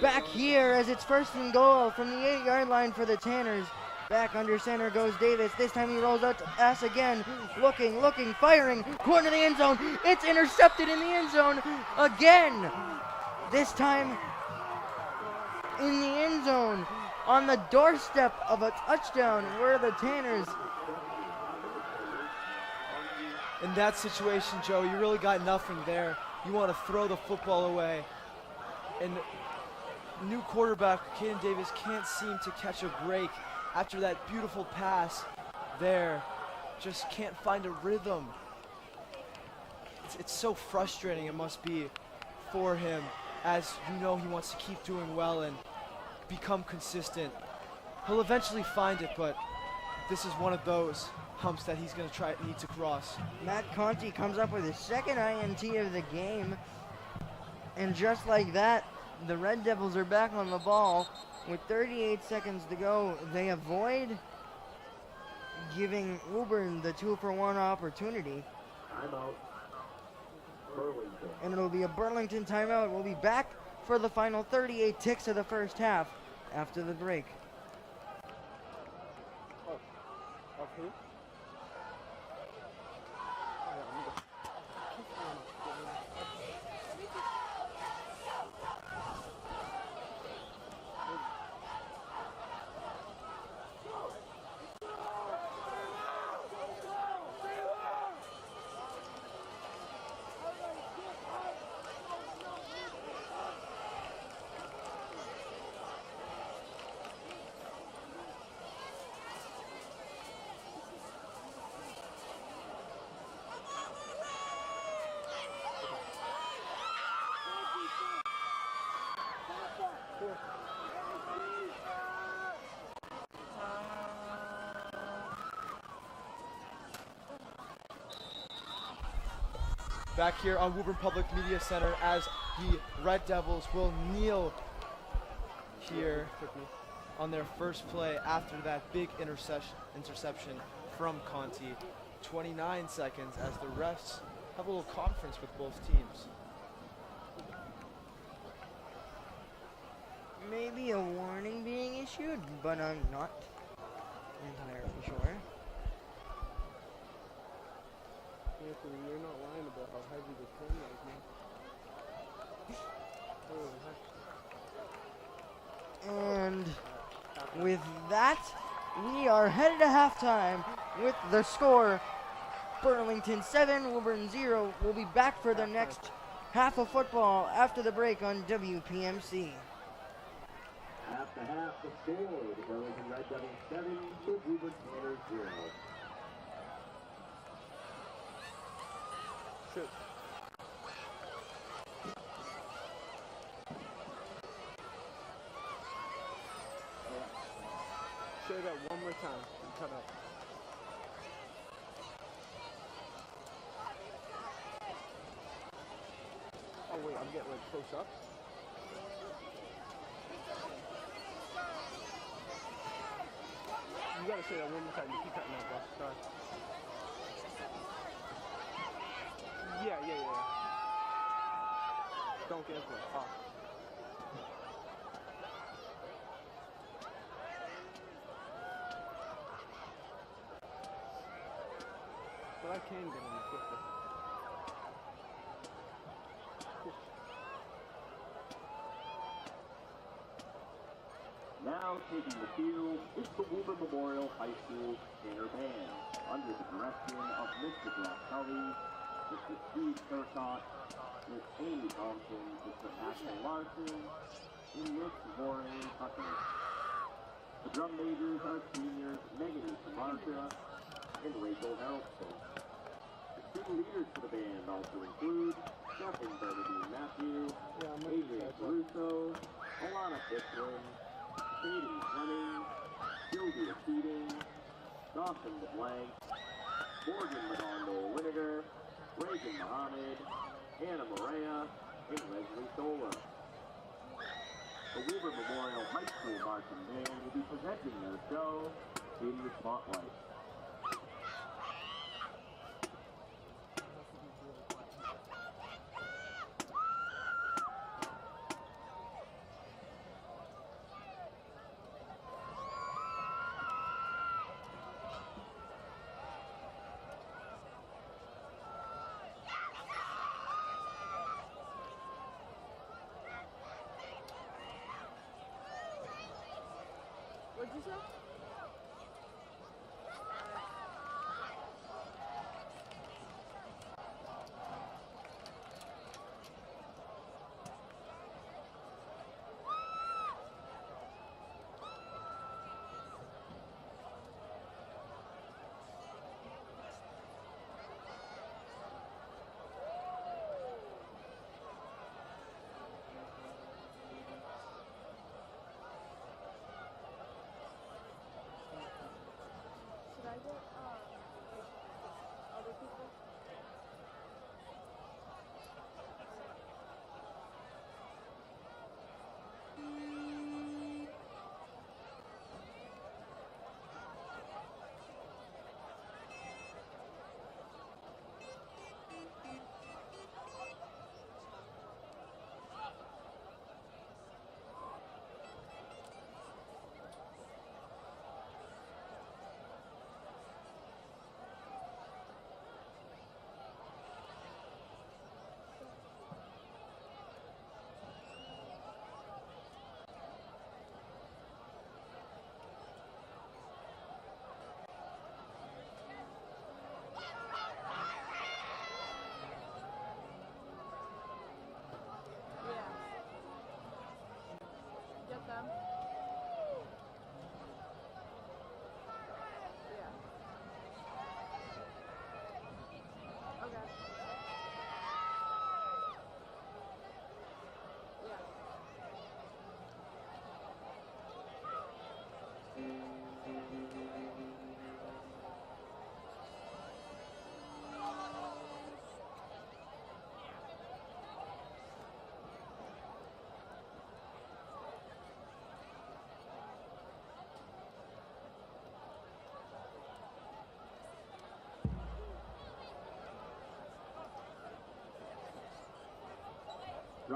Back here as it's 1st and goal from the 8-yard line for the Tanners. Back under center goes Davis. This time he rolls out to pass again. Looking, firing. Corner of the end zone. It's intercepted in the end zone again. This time in the end zone. On the doorstep of a touchdown were the Tanners. In that situation, Joe, you really got nothing there. You want to throw the football away. And new quarterback, Caden Davis, can't seem to catch a break after that beautiful pass there. Just can't find a rhythm. It's so frustrating, it must be, for him, as you know he wants to keep doing well and become consistent. He'll eventually find it, but this is one of those humps that he's going to need to cross. Matt Conti comes up with his second INT of the game. And just like that, the Red Devils are back on the ball. With 38 seconds to go, they avoid giving Woburn the 2-for-1 opportunity. Timeout. Burlington. And it'll be a Burlington timeout. We'll be back for the final 38 ticks of the first half after the break. Of who? Back here on Woburn Public Media Center as the Red Devils will kneel here on their first play after that big interception from Conti. 29 seconds as the refs have a little conference with both teams. Maybe a warning being issued, but I'm not entirely sure. Anthony, you're not lying about how heavy the cone is, man. And with that, we are headed to halftime with the score Burlington 7, Woburn 0. We'll be back for the next half of football after the break on WPMC. After half, the score, the Burlington Red Devils 7, the Woburn Panthers 0. Shoot. Say that one more time and cut up. Oh wait, I'm getting like close up. You gotta say that one more time. You keep cutting out, boss. Sorry. Yeah. Don't get it. Oh. But I can get him quicker. Now taking the field is the Woburn Memorial High School Singer Band, under the direction of Mr. Brock Kelly, Mr. Steve Turcott, Miss Amy Thompson, Mr. Ashley Larson, and Miss Lauren Tucker. The drum majors are seniors Megan Marsha and Rachel Harrelson. The student leaders for the band also include Stephen Bernadine Matthew, Adrian Caruso, Alana Fitzlin, Katie Fleming, Sylvia Keating, Dawson LeBlanc, Morgan Madondo Winiger, Reagan Mohammed, Anna Morea, and Leslie Sola. The Woburn Memorial High School Marching Band will be presenting their show, Senior Spotlight. What'd you say?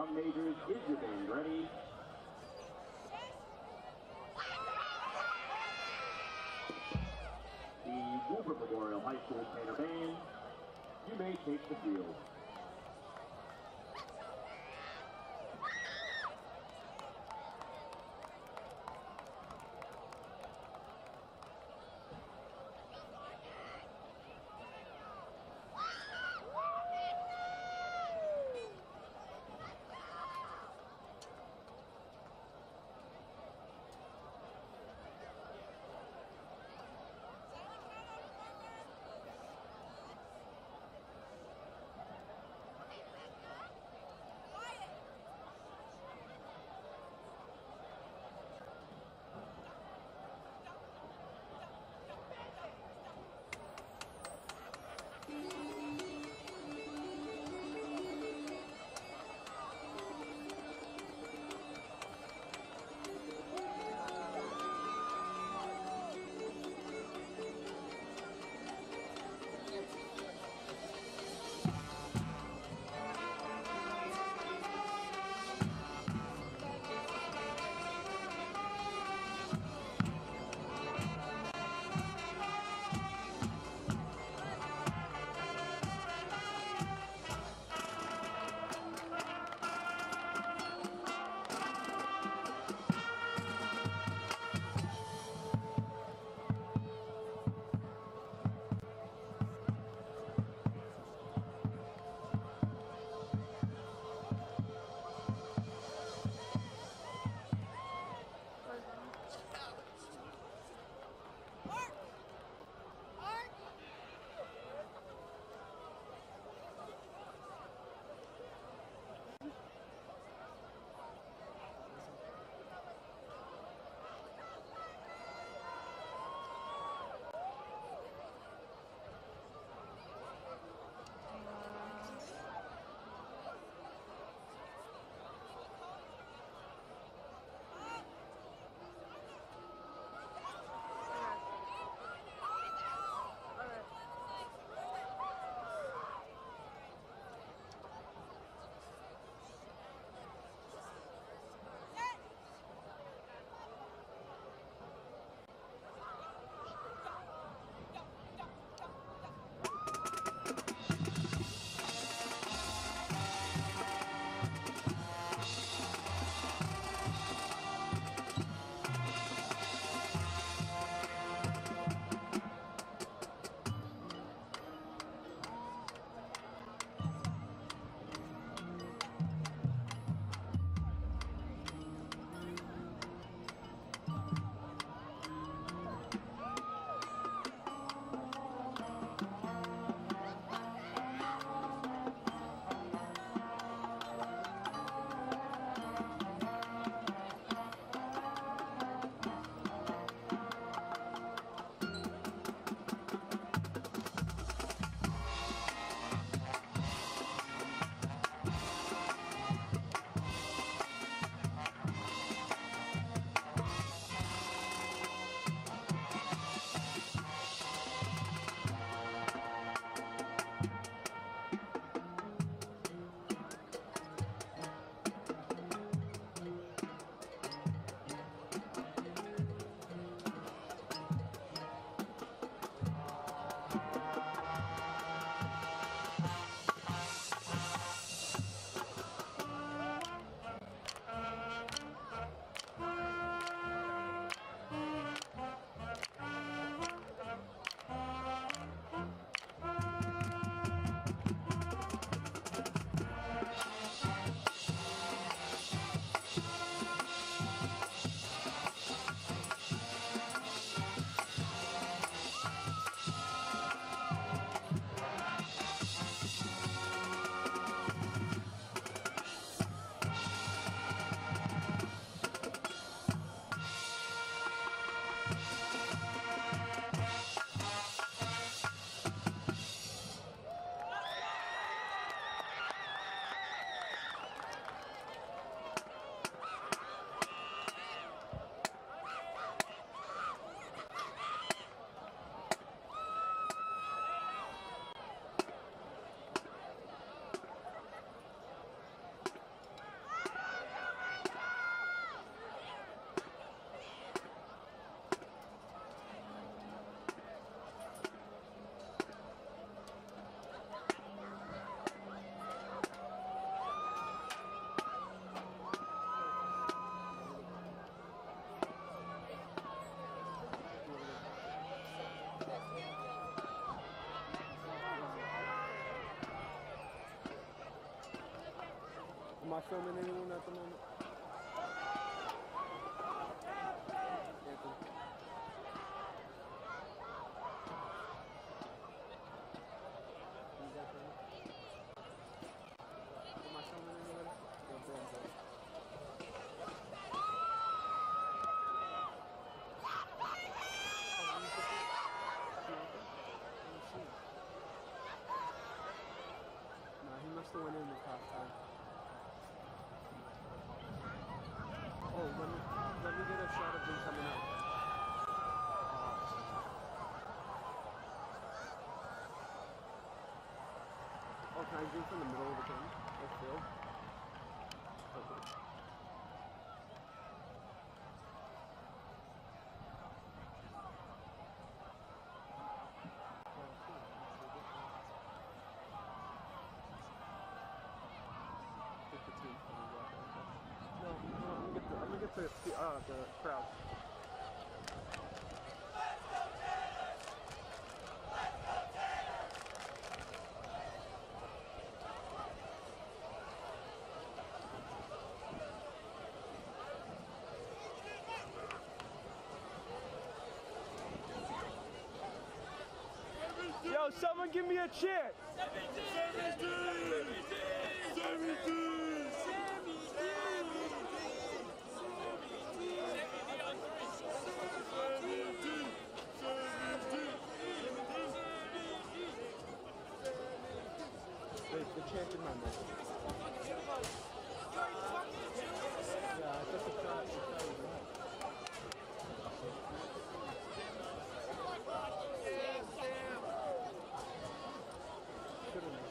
Drum majors, is your band ready? The Woburn Memorial High School Tenor Band, you may take the field. Am I filming anyone at the moment? Anthony. Am I filming anybody? No, he must have went in this past time. Oh, let me get a shot of him coming out. Oh, can I zoom from the middle of the camera? That's field. Okay. No, I'm gonna get the crowd. Yo, someone give me a cheer! 17! 17! The chant in my mouth. Yeah, I thought the crowd was right. Should have made.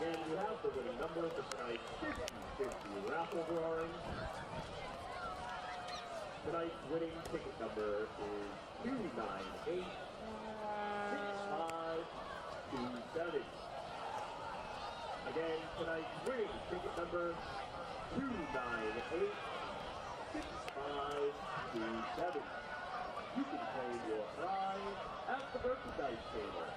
Again, you have the winning number for tonight's 50-50 raffle drawing. Tonight's winning ticket number is 2986527. Again, tonight's winning ticket number 2986527. You can claim your prize at the merchandise table.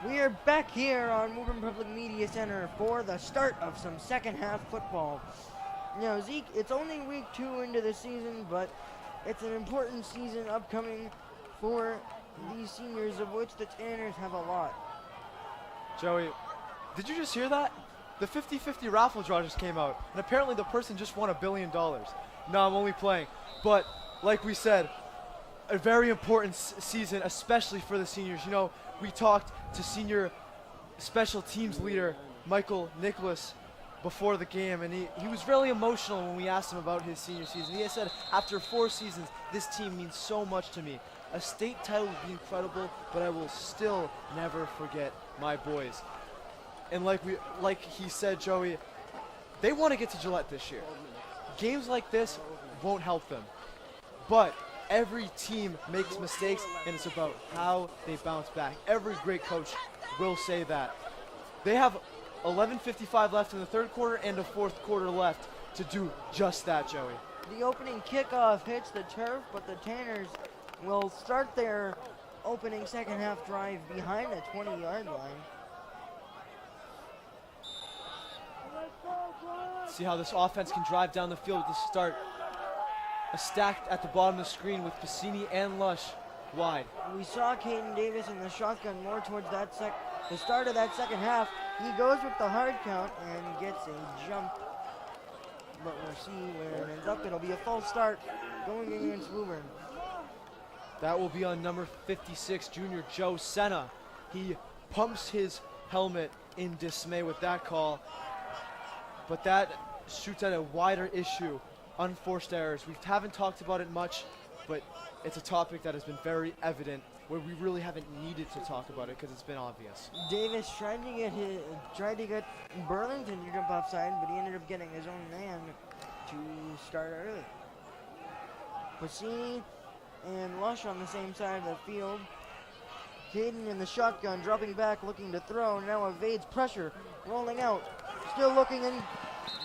We are back here on Woburn Public Media Center for the start of some second half football. Now, Zeke, it's only week 2 into the season, but it's an important season upcoming for these seniors, of which the Tanners have a lot. Joey, did you just hear that? The 50-50 raffle draw just came out, and apparently the person just won $1 billion. No, I'm only playing. But, like we said, a very important season, especially for the seniors. You know, we talked to senior special teams leader Michael Nicholas before the game, and he was really emotional when we asked him about his senior season. He said, after 4 seasons, this team means so much to me. A state title would be incredible, but I will still never forget my boys. And like he said, Joey, they want to get to Gillette this year. Games like this won't help them. But every team makes mistakes, and it's about how they bounce back. Every great coach will say that. They have 11:55 left in the third quarter and a fourth quarter left to do just that, Joey. The opening kickoff hits the turf, but the Tanners will start their opening second half drive behind the 20-yard line. See how this offense can drive down the field to start. A stack at the bottom of the screen with Piscini and Lush wide. We saw Caden Davis in the shotgun more towards that the start of that second half. He goes with the hard count and gets a jump. But we'll see where it ends up. It'll be a false start going against Woburn. That will be on number 56, junior Joe Senna. He pumps his helmet in dismay with that call. But that shoots at a wider issue. Unforced errors. We haven't talked about it much, but it's a topic that has been very evident where we really haven't needed to talk about it because it's been obvious. Davis tried to get Burlington to jump offside, but he ended up getting his own man to start early. Piscini and Lush on the same side of the field. Caden in the shotgun, dropping back, looking to throw, now evades pressure, rolling out, still looking and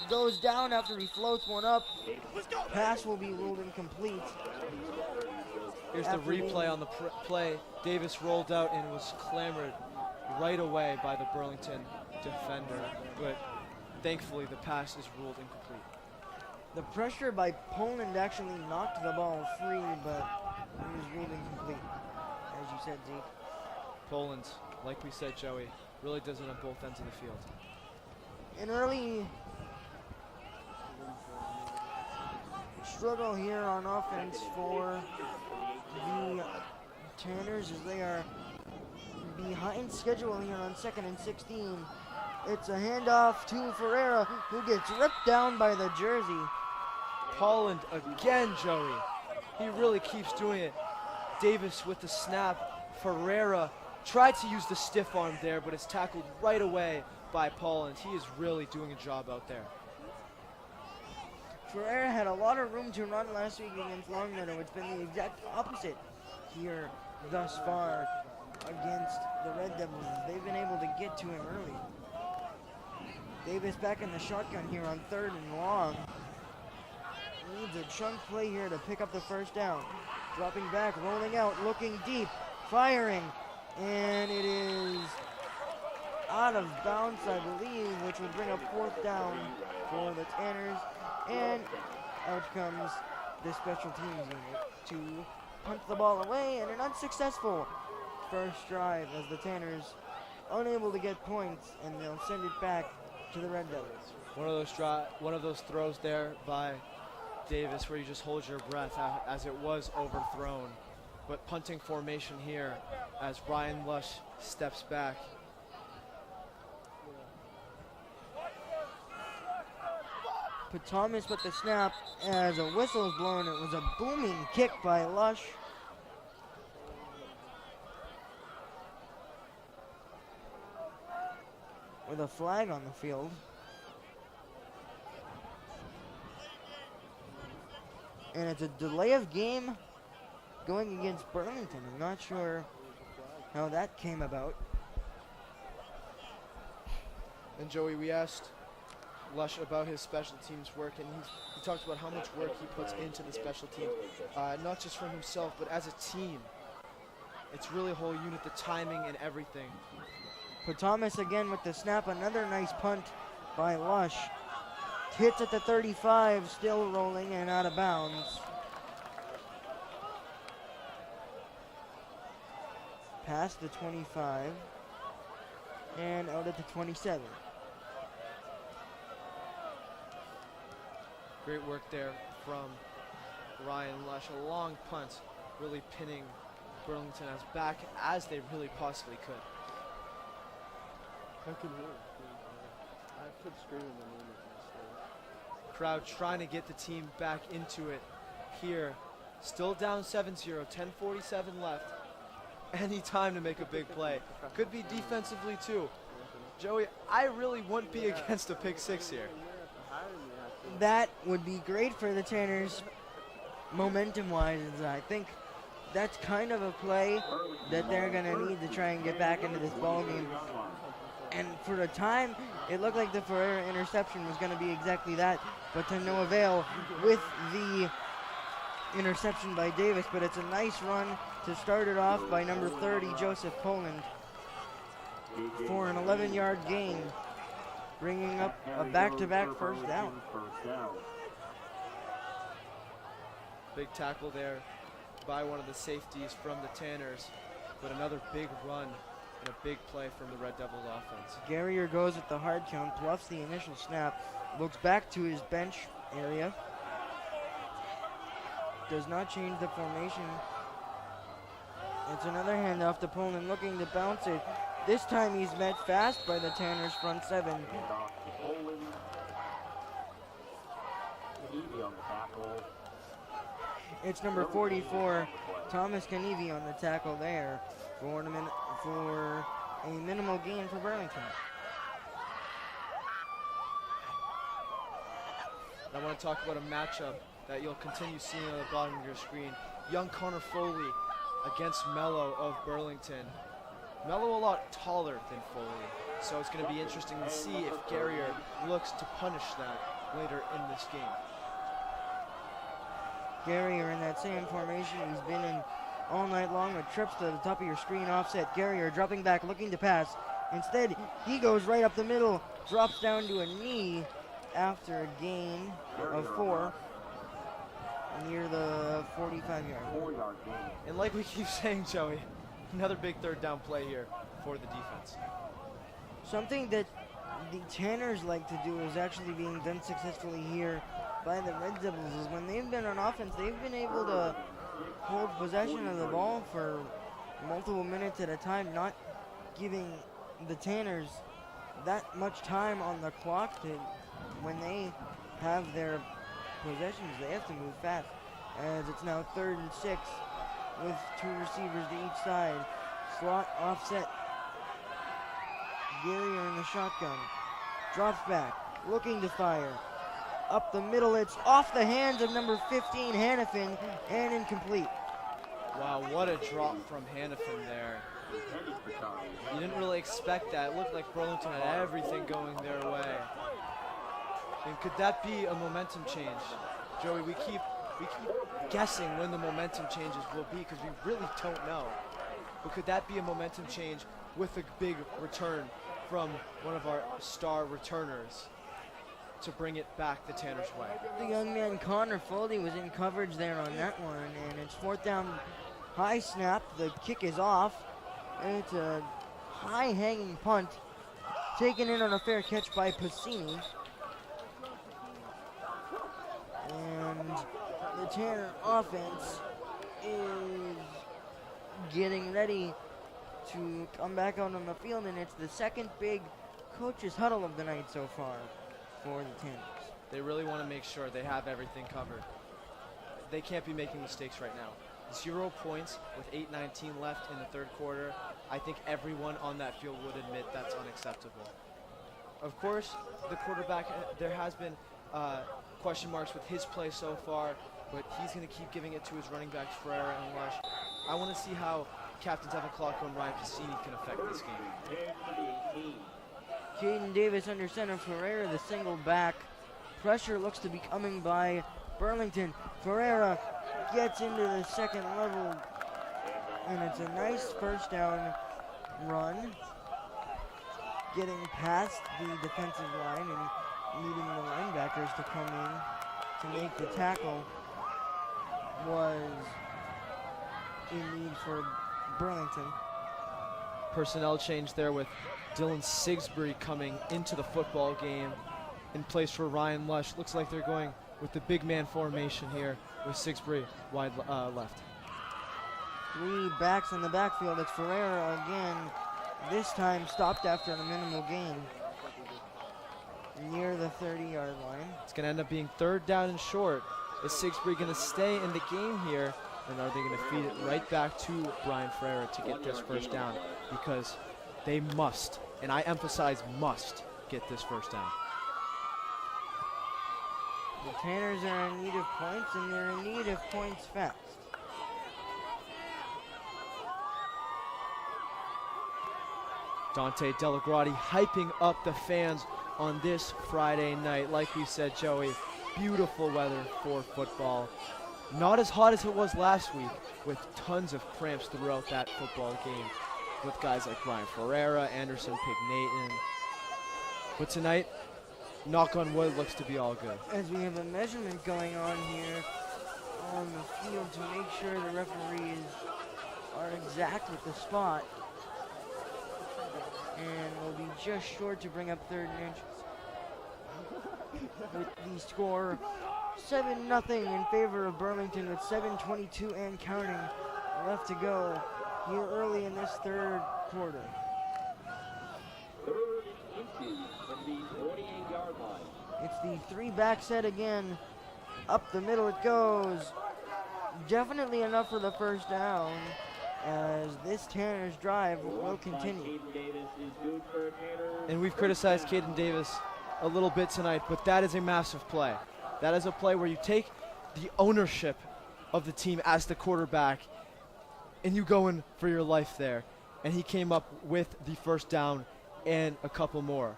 goes down after he floats one up. Pass will be ruled incomplete. Here's the replay on the play. Davis rolled out and was clamoured right away by the Burlington defender, but thankfully the pass is ruled incomplete. The pressure by Poland actually knocked the ball free, but it was ruled incomplete, as you said, Zeke. Poland, like we said, Joey, really does it on both ends of the field. An early struggle here on offense for the Tanners as they are behind schedule here on 2nd and 16. It's a handoff to Ferreira, who gets ripped down by the jersey. Poland again, Joey. He really keeps doing it. Davis with the snap. Ferreira tried to use the stiff arm there, but it's tackled right away by Poland. He is really doing a job out there. Ferreira had a lot of room to run last week against Longmeadow. It's been the exact opposite here thus far against the Red Devils. They've been able to get to him early. Davis back in the shotgun here on 3rd and long. Needs a chunk play here to pick up the first down. Dropping back, rolling out, looking deep, firing, and it is out of bounds, I believe, which would bring up 4th down for the Tanners. And out comes the special teams unit to punt the ball away, and an unsuccessful first drive as the Tanners unable to get points, and they'll send it back to the Red Devils. One of those throws there by Davis where you just hold your breath as it was overthrown. But punting formation here as Ryan Lush steps back. But Thomas with the snap as a whistle is blown. It was a booming kick by Lush. With a flag on the field. And it's a delay of game going against Burlington. I'm not sure how that came about. And Joey, we asked Lush about his special teams work, and he talked about how much work he puts into the special team, not just from himself, but as a team. It's really a whole unit, the timing and everything. But Thomas again with the snap, another nice punt by Lush. Hits at the 35, still rolling and out of bounds. Past the 25 and out at the 27. Great work there from Ryan Lush. A long punt, really pinning Burlington as back as they really possibly could. I can hear it. I could scream in the moment. Crowd trying to get the team back into it here. Still down 7-0, 10:47 left. Any time to make a big play. Could be defensively too. Joey, I really wouldn't be against a pick six here. That would be great for the Tanners momentum-wise. I think that's kind of a play that they're going to need to try and get back into this ball game. And for a time, it looked like the Ferreira interception was going to be exactly that, but to no avail with the interception by Davis. But it's a nice run to start it off by number 30, Joseph Poland, for an 11-yard gain, bringing up a back-to-back first down. Big tackle there by one of the safeties from the Tanners, but another big run and a big play from the Red Devils offense. Garrier goes at the hard count, bluffs the initial snap, looks back to his bench area, does not change the formation. It's another handoff to Poland, looking to bounce it. This time he's met fast by the Tanners front seven. It's number 44, Thomas Kanevi on the tackle there for a minimal gain for Burlington. I want to talk about a matchup that you'll continue seeing on the bottom of your screen. Young Connor Foley against Mello of Burlington. Mello a lot taller than Foley, so it's going to be interesting to see if Garrier looks to punish that later in this game. Garrier in that same formation he's been in all night long with trips to the top of your screen offset. Garrier dropping back, looking to pass. Instead, he goes right up the middle, drops down to a knee after a gain of 4 near the 45-yard. And like we keep saying, Joey, another big third down play here for the defense. Something that the Tanners like to do is actually being done successfully here by the Red Devils is when they've been on offense, they've been able to hold possession of the ball for multiple minutes at a time, not giving the Tanners that much time on the clock to when they have their possessions. They have to move fast, as it's now 3rd and 6 with 2 receivers to each side. Slot offset. Garrier in the shotgun. Drops back, looking to fire. Up the middle, it's off the hands of number 15, Hannafin, and incomplete. Wow, what a drop from Hannafin there. You didn't really expect that. It looked like Burlington had everything going their way. And could that be a momentum change? Joey, we keep guessing when the momentum changes will be because we really don't know. But could that be a momentum change with a big return from one of our star returners to bring it back the Tanners' way? The young man Connor Foley was in coverage there on that one, and it's 4th down, high snap. The kick is off. It's a high hanging punt taken in on a fair catch by Pacini. And the Tanner offense is getting ready to come back out on the field, and it's the second big coach's huddle of the night so far for the Tanners. They really want to make sure they have everything covered. They can't be making mistakes right now. 0 points with 8:19 left in the third quarter. I think everyone on that field would admit that's unacceptable. Of course, the quarterback, there has been question marks with his play so far, but he's going to keep giving it to his running backs, Ferreira and Lush. I want to see how Captains Evan Colocco and Ryan Piscini can affect this game. Caden Davis under center, Ferreira the single back. Pressure looks to be coming by Burlington. Ferreira gets into the second level, and it's a nice first down run. Getting past the defensive line and needing the linebackers to come in to make the tackle was in need for Burlington. Personnel change there with Dylan Sigsbury coming into the football game in place for Ryan Lush. Looks like they're going with the big man formation here with Sigsbury wide left. 3 backs in the backfield. It's Ferreira again, this time stopped after a minimal gain near the 30-yard line. It's going to end up being 3rd down and short. Is Sigsbury going to stay in the game here, and are they going to feed it right back to Brian Ferreira to get this first down? Because they must, and I emphasize must, get this first down. The Tanners are in need of points, and they're in need of points fast. Dante Delagrati hyping up the fans on this Friday night. Like we said, Joey, beautiful weather for football. Not as hot as it was last week, with tons of cramps throughout that football game with guys like Brian Ferreira, Anderson Pignaton. But tonight, knock on wood, looks to be all good. As we have a measurement going on here on the field to make sure the referees are exact with the spot. And will be just short to bring up 3rd and inches. With the score 7-0 in favor of Burlington with 7:22 and counting left to go here early in this third quarter. 3rd and 2 from the 28-yard line. It's the 3-back set again. Up the middle it goes. Definitely enough for the first down, as this Tanners drive will continue. And we've criticized Caden Davis a little bit tonight, but that is a massive play. That is a play where you take the ownership of the team as the quarterback and you go in for your life there. And he came up with the first down and a couple more.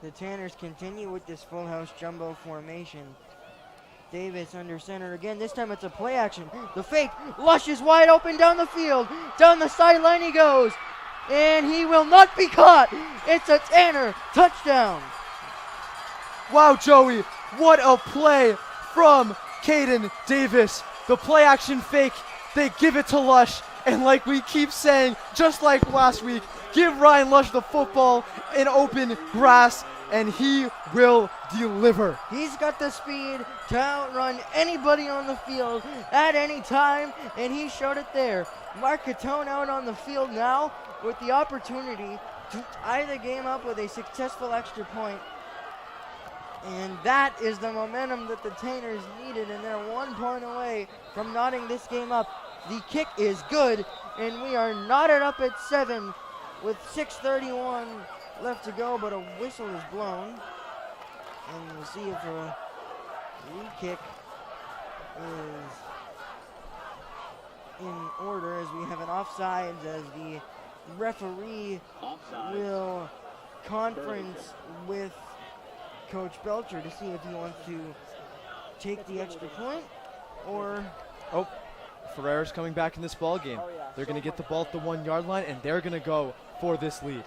The Tanners continue with this full house jumbo formation. Davis under center again. This time it's a play action. The fake. Lush is wide open down the field. Down the sideline he goes. And he will not be caught. It's a Tanner touchdown. Wow, Joey, what a play from Caden Davis. The play action fake, they give it to Lush. And like we keep saying, just like last week, give Ryan Lush the football in open grass, and he will deliver. He's got the speed to outrun anybody on the field at any time, and he showed it there. Mark Catone out on the field now with the opportunity to tie the game up with a successful extra point. And that is the momentum that the Tanners needed, and they're 1 point away from knotting this game up. The kick is good, and we are knotted up at 7 with 6:31 left to go, but a whistle is blown. And we'll see if a re-kick is in order, as we have an offsides, as the referee will conference with Coach Belcher to see if he wants to take the extra point or... Oh, Ferreira's coming back in this ball game. They're going to get the ball at the 1 yard line, and they're going to go for this lead.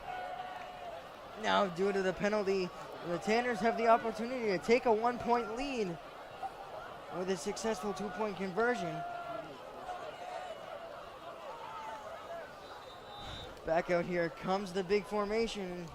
Now, due to the penalty, the Tanners have the opportunity to take a 1 point lead with a successful 2 point conversion. Back out here comes the big formation.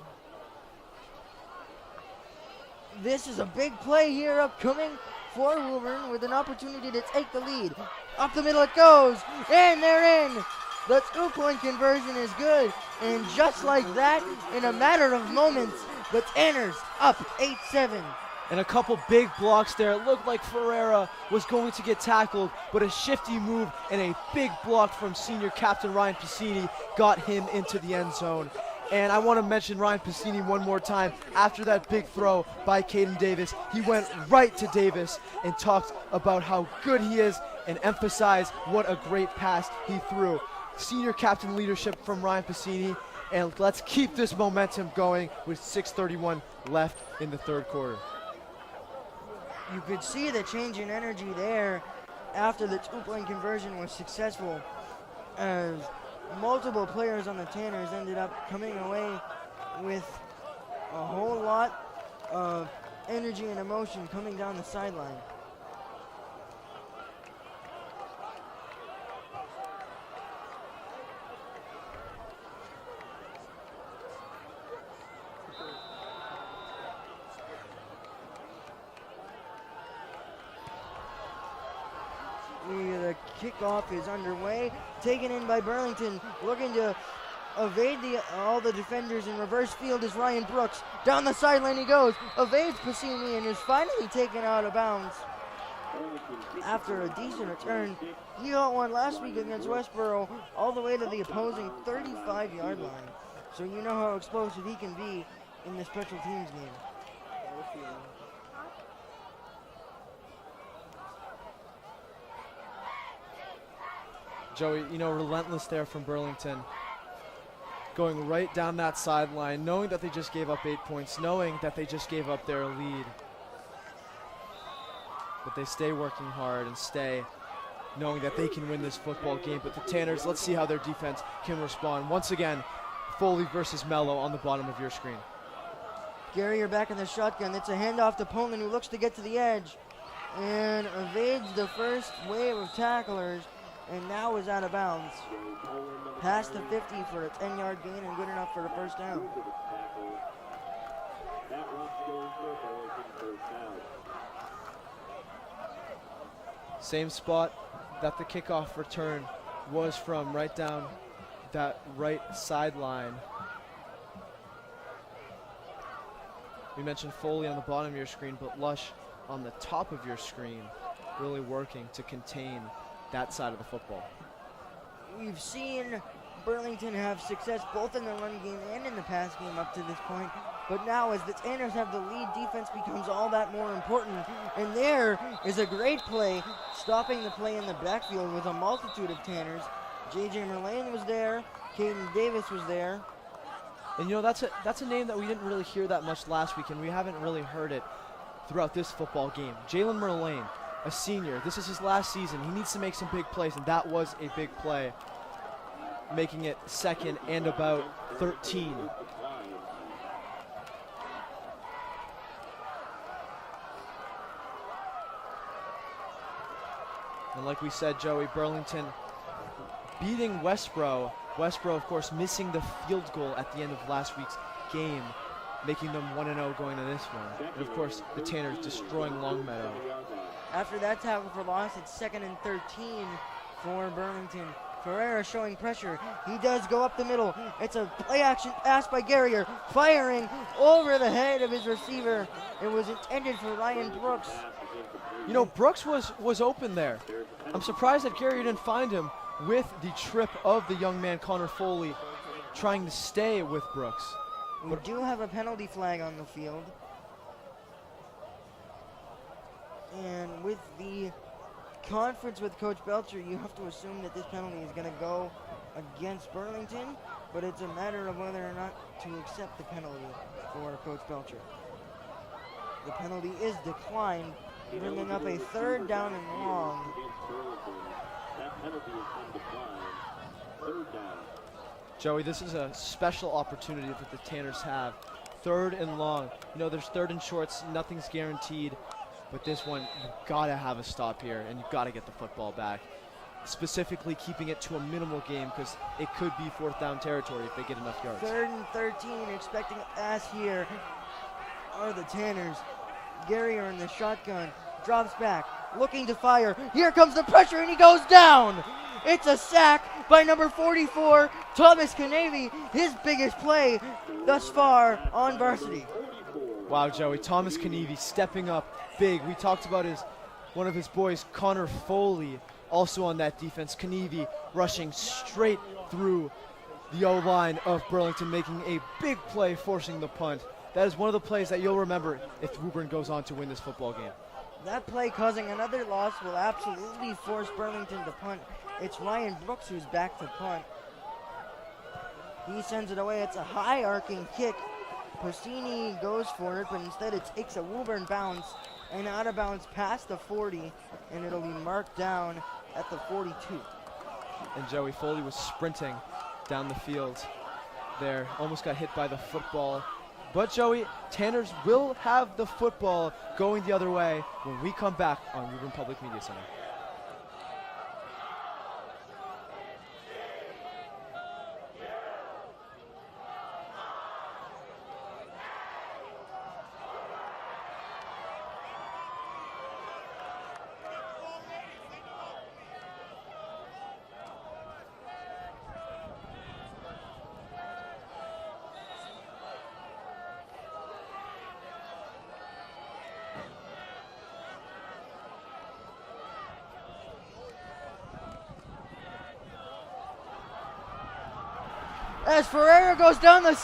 This is a big play here upcoming for Woburn with an opportunity to take the lead. Up the middle it goes, and they're in. The 2 point conversion is good, and just like that, in a matter of moments, the Tanners up 8-7 and a couple big blocks there. It looked like Ferreira was going to get tackled, but a shifty move and a big block from senior captain Ryan Piscini got him into the end zone. And I want to mention Ryan Piscini one more time. After that big throw by Caden Davis, he went right to Davis and talked about how good he is and emphasized what a great pass he threw. Senior captain leadership from Ryan Piscini, and let's keep this momentum going with 6:31 left in the third quarter. You could see the change in energy there after the two-point conversion was successful, as multiple players on the Tanners ended up coming away with a whole lot of energy and emotion coming down the sideline. The kickoff is underway, taken in by Burlington, looking to evade all the defenders in reverse field is Ryan Brooks. Down the sideline he goes, evades Piscini, and is finally taken out of bounds. After a decent return, he got one last week against Westboro all the way to the opposing 35-yard line. So you know how explosive he can be in the special teams game. Joey, relentless there from Burlington. Going right down that sideline, knowing that they just gave up 8 points, knowing that they just gave up their lead. But they stay working hard and stay knowing that they can win this football game. But the Tanners, let's see how their defense can respond. Once again, Foley versus Mello on the bottom of your screen. Gary are back in the shotgun. It's a handoff to Pullman, who looks to get to the edge and evades the first wave of tacklers, and now is out of bounds. Past the 50 for a 10-yard gain and good enough for the first down. Same spot that the kickoff return was from, right down that right sideline. We mentioned Foley on the bottom of your screen, but Lush on the top of your screen, really working to contain that side of the football. We've seen Burlington have success both in the run game and in the pass game up to this point, but now as the Tanners have the lead, defense becomes all that more important. And there is a great play, stopping the play in the backfield with a multitude of Tanners. J.J. Merlane was there, Caden Davis was there. And that's a name that we didn't really hear that much last week, and we haven't really heard it throughout this football game. Jalen Merlane, a senior. This is his last season. He needs to make some big plays, and that was a big play, making it second and about 13. And like we said, Joey, Burlington beating Westboro. Westboro, of course, missing the field goal at the end of last week's game, making them 1-0 going to this one. And of course, the Tanners destroying Longmeadow. After that tackle for loss, it's 2nd and 13 for Burlington. Ferreira showing pressure. He does go up the middle. It's a play action pass by Garrier, firing over the head of his receiver. It was intended for Ryan Brooks. Brooks was open there. I'm surprised that Garrier didn't find him with the trip of the young man Connor Foley trying to stay with Brooks. We do have a penalty flag on the field. And with the conference with Coach Belcher, you have to assume that this penalty is going to go against Burlington, but it's a matter of whether or not to accept the penalty for Coach Belcher. The penalty is declined, bringing up a 3rd down and long. Joey, this is a special opportunity that the Tanners have. 3rd and long. There's 3rd and shorts, nothing's guaranteed. But this one, you've got to have a stop here, and you've got to get the football back. Specifically keeping it to a minimal game, because it could be 4th down territory if they get enough yards. 3rd and 13, expecting a pass here are the Tanners. Garrier in the shotgun, drops back, looking to fire. Here comes the pressure, and he goes down. It's a sack by number 44, Thomas Canavy, his biggest play thus far on Varsity. Wow, Joey, Thomas Kanivi stepping up big. We talked about one of his boys, Connor Foley, also on that defense. Kanivi rushing straight through the O-line of Burlington, making a big play, forcing the punt. That is one of the plays that you'll remember if Woburn goes on to win this football game. That play causing another loss will absolutely force Burlington to punt. It's Ryan Brooks who's back to punt. He sends it away. It's a high arcing kick. Posini goes for it, but instead it takes a Woburn bounce and out of bounds past the 40, and it'll be marked down at the 42. And Joey, Foley was sprinting down the field there. Almost got hit by the football. But Joey, Tanners will have the football going the other way when we come back on Woburn Public Media Center. As Ferreira goes down the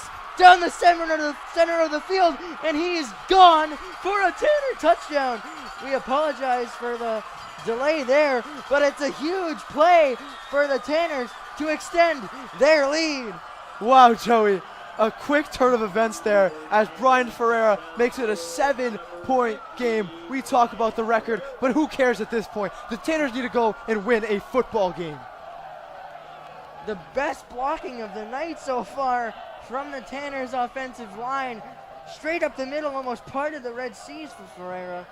center of the field, and he is gone for a Tanner touchdown. We apologize for the delay there, but it's a huge play for the Tanners to extend their lead. Wow, Joey, a quick turn of events there as Brian Ferreira makes it a 7-point game. We talk about the record, but who cares at this point? The Tanners need to go and win a football game. The best blocking of the night so far from the Tanners offensive line. Straight up the middle, almost part of the Red Seas for Ferreira.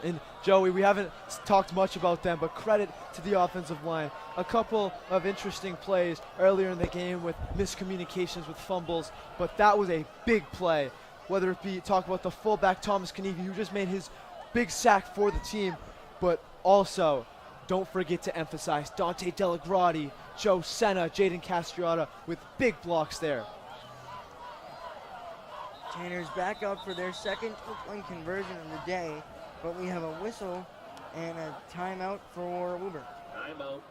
And Joey, we haven't talked much about them, but credit to the offensive line. A couple of interesting plays earlier in the game with miscommunications with fumbles, but that was a big play. Whether it be talk about the fullback Thomas Kanivi, who just made his big sack for the team, but also don't forget to emphasize Dante Delagrati, Joe Senna, Jaden Castriota with big blocks there. Tanners back up for their second two-point conversion of the day, but we have a whistle and a timeout for Woburn. Timeout.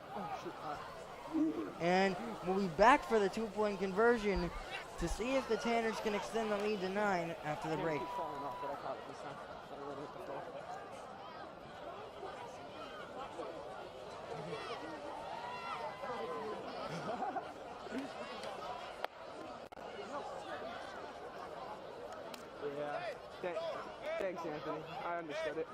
And we'll be back for the two-point conversion to see if the Tanners can extend the lead to 9 after the break. Thanks, Anthony. I understood it.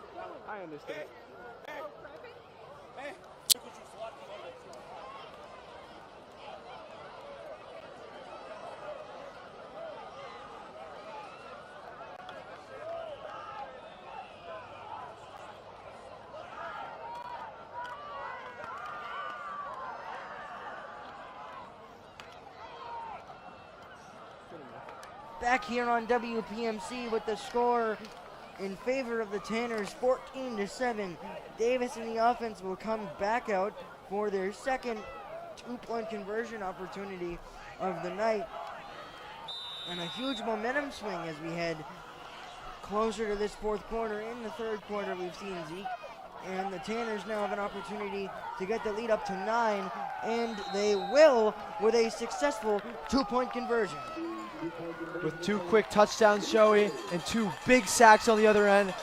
Back here on WPMC with the score in favor of the Tanners, 14-7. Davis and the offense will come back out for their second two-point conversion opportunity of the night. And a huge momentum swing as we head closer to this fourth quarter. In the third quarter, we've seen Zeke. And the Tanners now have an opportunity to get the lead up to 9, and they will with a successful two-point conversion. With 2 quick touchdowns, Joey, and 2 big sacks on the other end,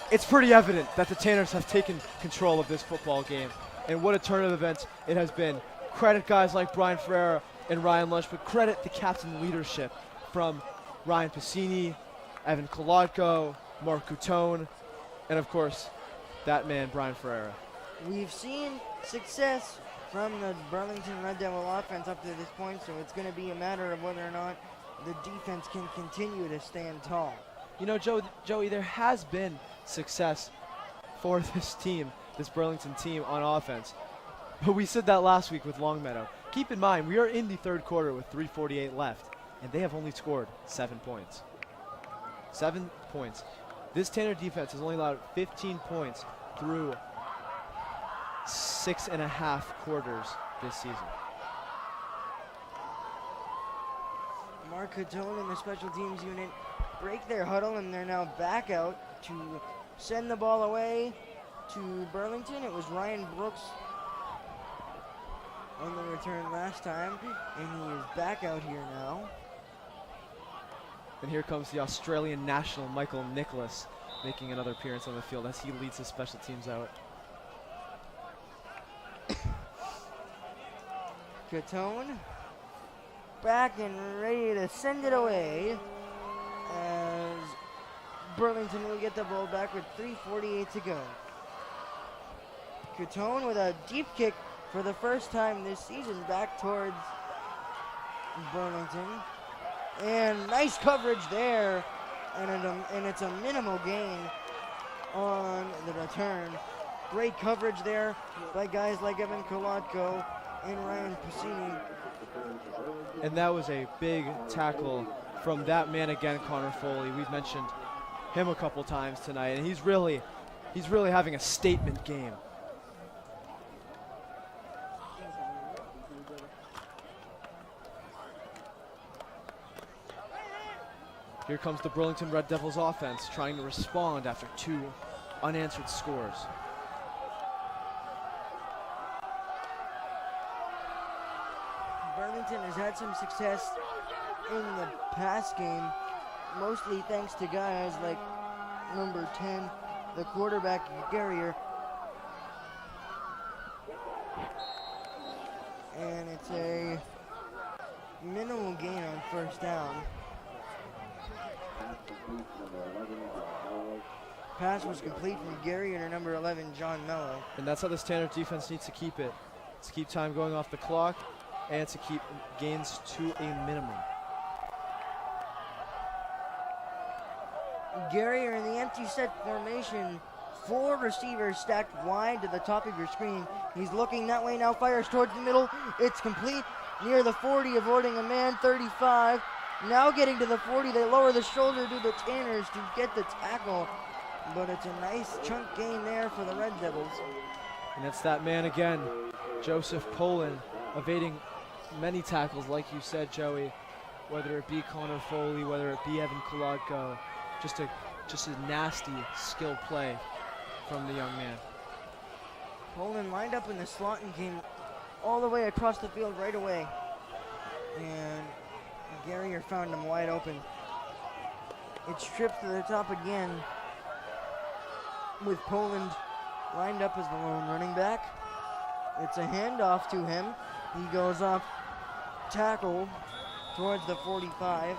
it's pretty evident that the Tanners have taken control of this football game. And what a turn of events it has been. Credit guys like Brian Ferreira and Ryan Lush, but credit the captain leadership from Ryan Piscini, Evan Kolodko, Mark Coutone, and of course, that man, Brian Ferreira. We've seen success from the Burlington Red Devil offense up to this point, so it's going to be a matter of whether or not the defense can continue to stand tall. You know, Joey, there has been success for this team, this Burlington team on offense. But we said that last week with Longmeadow. Keep in mind, we are in the third quarter with 3:48 left, and they have only scored 7 points. 7 points. This Tanner defense has only allowed 15 points through 6.5 quarters this season. Mark Coutone in the special teams unit break their huddle, and they're now back out to send the ball away to Burlington. It was Ryan Brooks on the return last time, and he is back out here now. And here comes the Australian national, Michael Nicholas, making another appearance on the field as he leads his special teams out. Catone back and ready to send it away as Burlington will get the ball back with 3:48 to go. Catone with a deep kick for the first time this season back towards Burlington. And nice coverage there, and it's a minimal gain on the return. Great coverage there by guys like Evan Kolodko and Ryan Pusini. And that was a big tackle from that man again, Connor Foley. We've mentioned him a couple times tonight, and he's really having a statement game. Here comes the Burlington Red Devils offense trying to respond after 2 unanswered scores. Burlington has had some success in the pass game, mostly thanks to guys like number 10, the quarterback, Garrier. And it's a minimal gain on first down. Pass was complete from Gary and number 11, John Mello. And that's how this Tanner defense needs to keep it. To keep time going off the clock and to keep gains to a minimum. Gary are in the empty set formation. 4 receivers stacked wide to the top of your screen. He's looking that way now, fires towards the middle. It's complete near the 40, avoiding a man, 35. Now getting to the 40, they lower the shoulder to the Tanners to get the tackle. But it's a nice chunk gain there for the Red Devils. And it's that man again, Joseph Poland, evading many tackles, like you said, Joey, whether it be Connor Foley, whether it be Evan Kolodko. Just a nasty skill play from the young man. Poland lined up in the slot and came all the way across the field right away. And Garrier found him wide open. It's tripped to the top again with Poland lined up as the lone running back. It's a handoff to him. He goes off tackle towards the 45.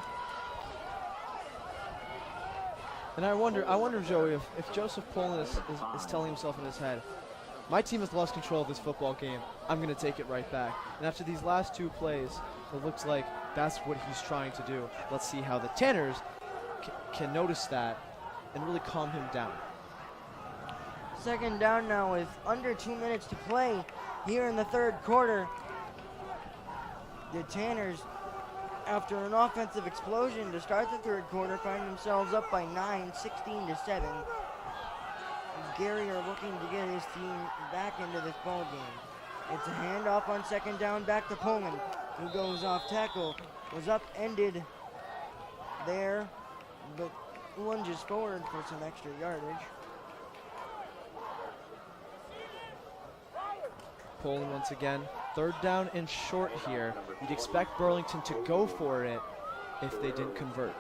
And I wonder, Joey, if Joseph Poland is telling himself in his head, my team has lost control of this football game. I'm going to take it right back. And after these last 2 plays, it looks like that's what he's trying to do. Let's see how the Tanners can notice that and really calm him down. Second down now with under 2 minutes to play here in the third quarter. The Tanners, after an offensive explosion to start the third quarter, find themselves up by 9, 16-7. Gary are looking to get his team back into this ball game. It's a handoff on second down back to Poland, who goes off tackle, was upended there, but lunges forward for some extra yardage. Poland once again, third down and short here. You'd expect Burlington to go for it if they didn't convert.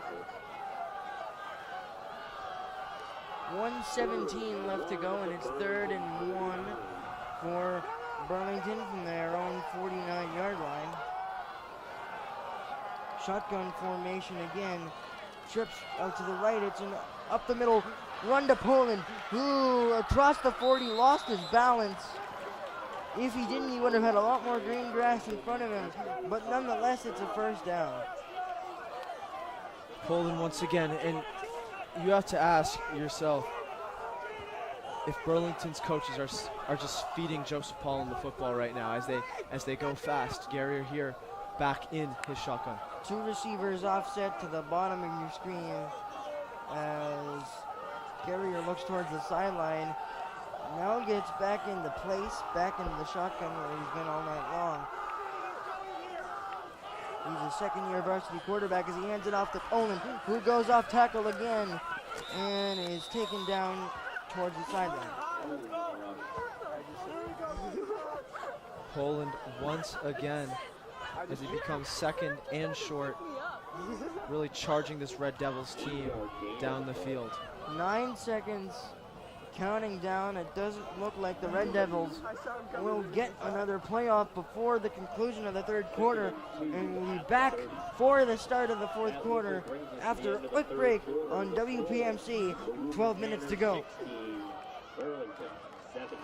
1:17 left to go, and it's 3rd and 1 for Burlington from their own 49-yard line. Shotgun formation again. Trips out to the right. It's an up the middle run to Poland, who across the 40 lost his balance. If he didn't, he would have had a lot more green grass in front of him. But nonetheless, it's a first down. Poland once again, and you have to ask yourself if Burlington's coaches are just feeding Joseph Poland the football right now as they go fast. Gary here back in his shotgun. 2 receivers offset to the bottom of your screen as Garrier looks towards the sideline. Now gets back into place, back into the shotgun where he's been all night long. He's a second-year varsity quarterback as he hands it off to Poland, who goes off tackle again and is taken down towards the sideline. Poland once again, as he becomes second and short, really charging this Red Devils team down the field. 9 seconds counting down. It doesn't look like the Red Devils will get another playoff before the conclusion of the third quarter, and we'll be back for the start of the fourth quarter after a quick break on WPMC. 12 minutes to go. Burlington 7.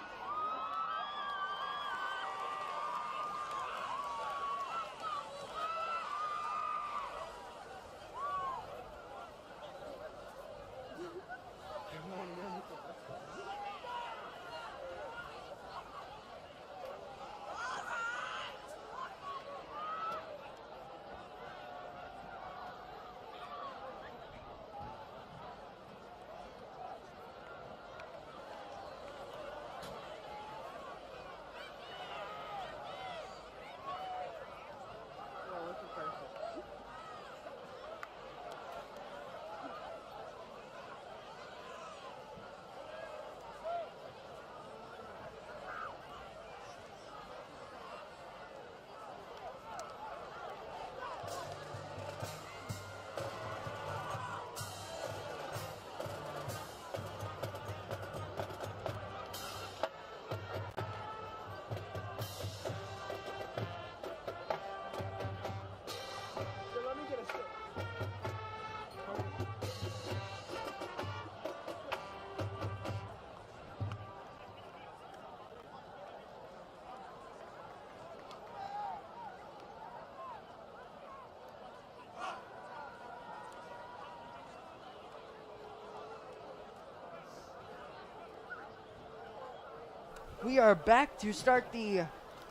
We are back to start the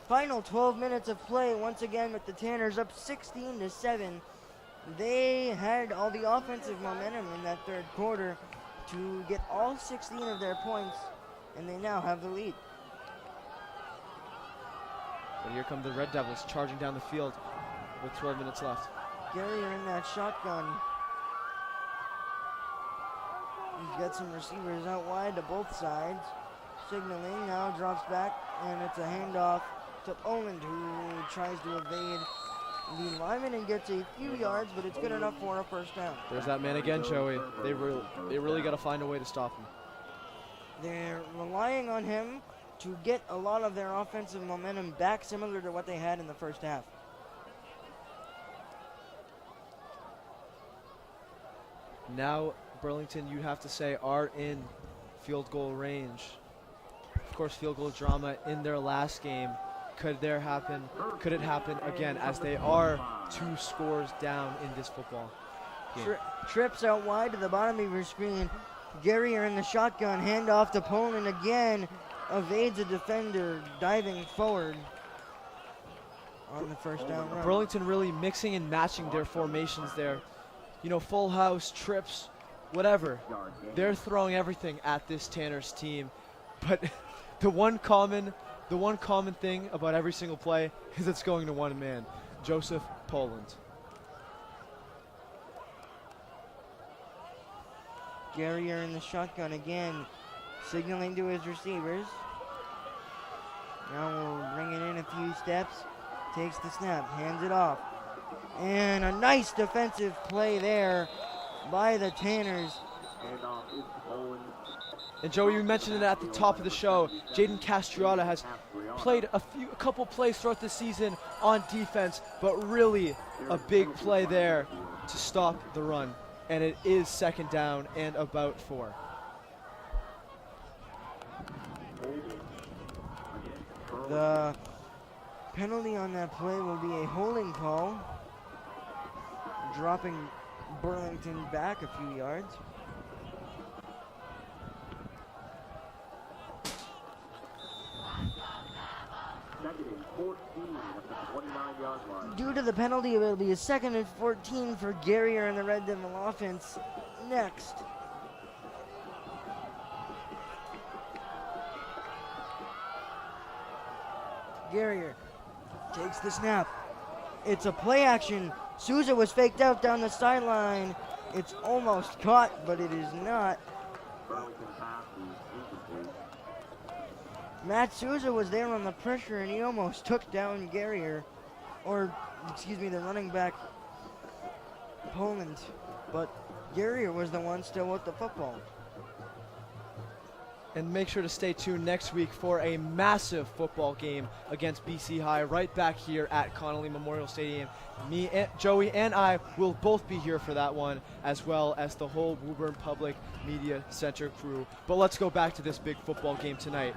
final 12 minutes of play once again with the Tanners up 16-7. They had all the offensive momentum in that third quarter to get all 16 of their points, and they now have the lead. But here come the Red Devils charging down the field with 12 minutes left. Gary are in that shotgun. He's got some receivers out wide to both sides. Signaling now drops back, and it's a handoff to Poland, who tries to evade the lineman and gets a few yards, but it's good enough for a first down. There's that man again, Joey. They really got to find a way to stop him. They're relying on him to get a lot of their offensive momentum back, similar to what they had in the first half. Now, Burlington, you have to say, are in field goal range. Of course, field goal drama in their last game. Could it happen again, as they are 2 scores down in this football game? Trips out wide to the bottom of your screen. Gary are in the shotgun, handoff to Poland again. Evades a defender, diving forward on the first down run. Burlington really mixing and matching their formations there. You know, full house, trips, whatever. They're throwing everything at this Tanners team. But the one common thing about every single play is it's going to one man, Joseph Poland. Gary are in the shotgun again, signaling to his receivers. Now we'll bring it in a few steps. Takes the snap, hands it off. And a nice defensive play there by the Tanners. And Joey, you mentioned it at the top of the show. Jaden Castriota has played a couple plays throughout the season on defense, but really a big play there to stop the run. And it is second down and about 4. The penalty on that play will be a holding call, dropping Burlington back a few yards. Due to the penalty, it will be a 2nd and 14 for Garrier and the Red Devil offense next. Garrier takes the snap, It's a play action. Souza was faked out down the sideline. It's almost caught, but it is not. Burlington pass is incomplete. Matt Souza was there on the pressure, and he almost took down Garrier, or excuse me, the running back Poland. But Garrier was the one still with the football. And make sure to stay tuned next week for a massive football game against BC High right back here at Connolly Memorial Stadium. Me, and Joey, and I will both be here for that one, as well as the whole Woburn Public Media Center crew. But let's go back to this big football game tonight.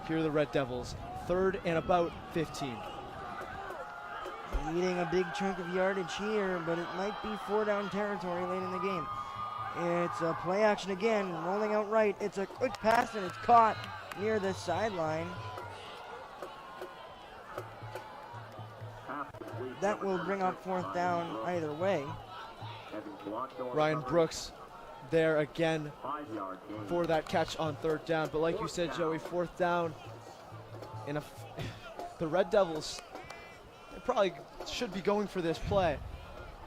Here are the Red Devils, 3rd and about 15. Needing a big chunk of yardage here, but it might be 4-down territory late in the game. It's a play action again, rolling out right. It's a quick pass, and it's caught near the sideline. That will bring up 4th down either way. Ryan Brooks there again for that catch on 3rd down. But like you said, Joey, 4th down. And the Red Devils, they probably should be going for this play